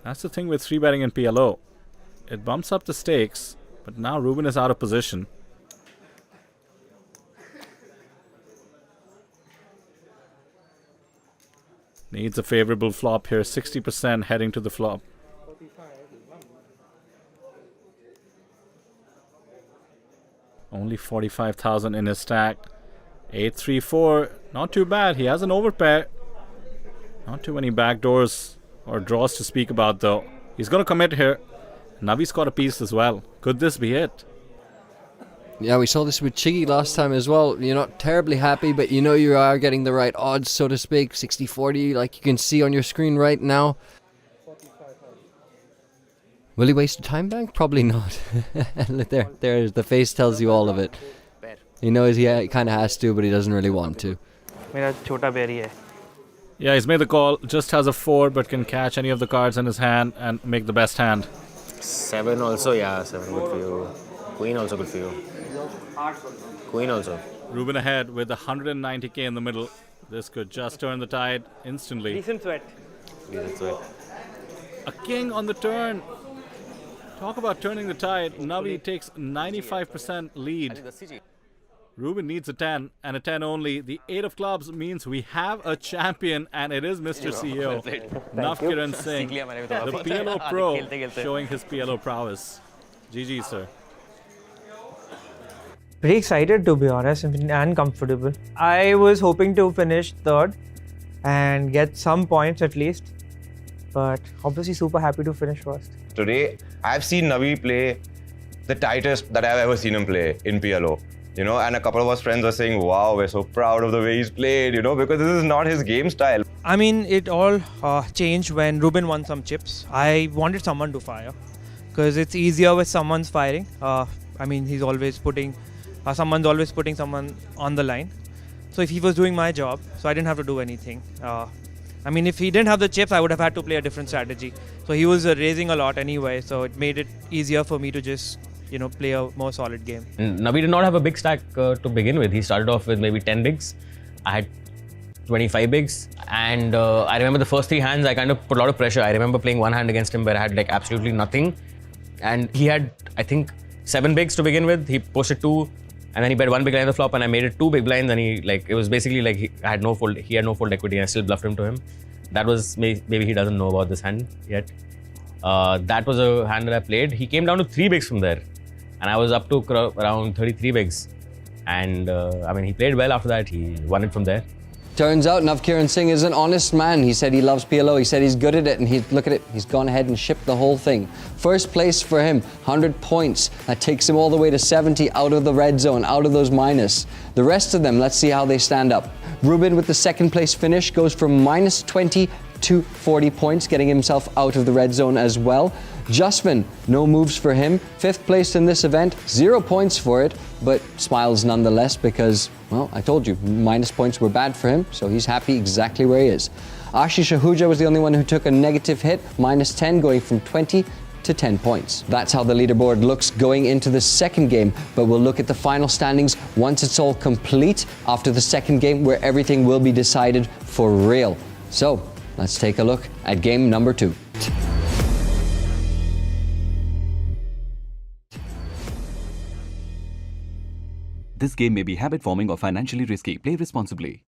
That's the thing with 3-betting in PLO. It bumps up the stakes, but now Rubin is out of position. Needs a favorable flop here, 60% heading to the flop. Only 45,000 in his stack. 8-3-4, not too bad. He has an overpair. Not too many backdoors or draws to speak about though. He's going to commit here. Navi's got a piece as well. Could this be it? Yeah, we saw this with Chiggy last time as well. You're not terribly happy, but you know you are getting the right odds, so to speak. 60-40, like you can see on your screen right now. Will he waste a time bank? Probably not. There, the face tells you all of it. He knows he kind of has to, but he doesn't really want to. मेरा छोटा पैर ही है. Yeah, he's made the call. Just has a 4, but can catch any of the cards in his hand and make the best hand. 7 also, yeah, 7 good for you. Queen also good for you. Queen also. Rubin ahead with 190k in the middle. This could just turn the tide instantly. Decent sweat. Decent sweat. A king on the turn. Talk about turning the tide. Navi takes 95% lead. Rubin needs a 10 and a 10 only. The 8 of clubs means we have a champion, and it is Mr. CEO, Navkiran Singh, the PLO pro, showing his PLO prowess. GG, sir. Pretty excited, to be honest, and comfortable. I was hoping to finish third and get some points at least, but obviously super happy to finish first. Today, I've seen Navi play the tightest that I've ever seen him play in PLO. You know, and a couple of us friends are saying, wow, we're so proud of the way he's played, you know, because this is not his game style. I mean, it all changed when Rubin won some chips. I wanted someone to fire because it's easier with someone's firing. I mean, he's always putting, someone's always putting someone on the line. So if he was doing my job, so I didn't have to do anything. I mean, if he didn't have the chips, I would have had to play a different strategy. So he was raising a lot anyway, so it made it easier for me to just, play a more solid game. Navi did not have a big stack to begin with. He started off with maybe 10 bigs. I had 25 bigs, and I remember the first 3 hands I kind of put a lot of pressure. I remember playing one hand against him where I had like absolutely nothing, and he had, I think, 7 bigs to begin with. He posted 2, and then he bet 1 big line on the flop, and I made it 2 big blinds, and it was basically like he had no fold equity, and I still bluffed him to him. That was, maybe he doesn't know about this hand yet. That was a hand that I played. He came down to 3 bigs from there, and I was up to around 33 bigs. And I mean, he played well after that. He won it from there. Turns out Navkiran Singh is an honest man. He said he loves PLO. He said he's good at it, and look at it. He's gone ahead and shipped the whole thing. First place for him, 100 points. That takes him all the way to 70 out of the red zone, out of those minus. The rest of them, let's see how they stand up. Rubin with the second place finish goes from minus 20 to 40 points, getting himself out of the red zone as well. Jasven, no moves for him. 5th place in this event, 0 points for it, but smiles nonetheless because, well, I told you, minus points were bad for him, so he's happy exactly where he is. Ashish Ahuja was the only one who took a negative hit, minus 10, going from 20 to 10 points. That's how the leaderboard looks going into the second game, but we'll look at the final standings once it's all complete after the second game, where everything will be decided for real. So, let's take a look at game number 2. This game may be habit-forming or financially risky. Play responsibly.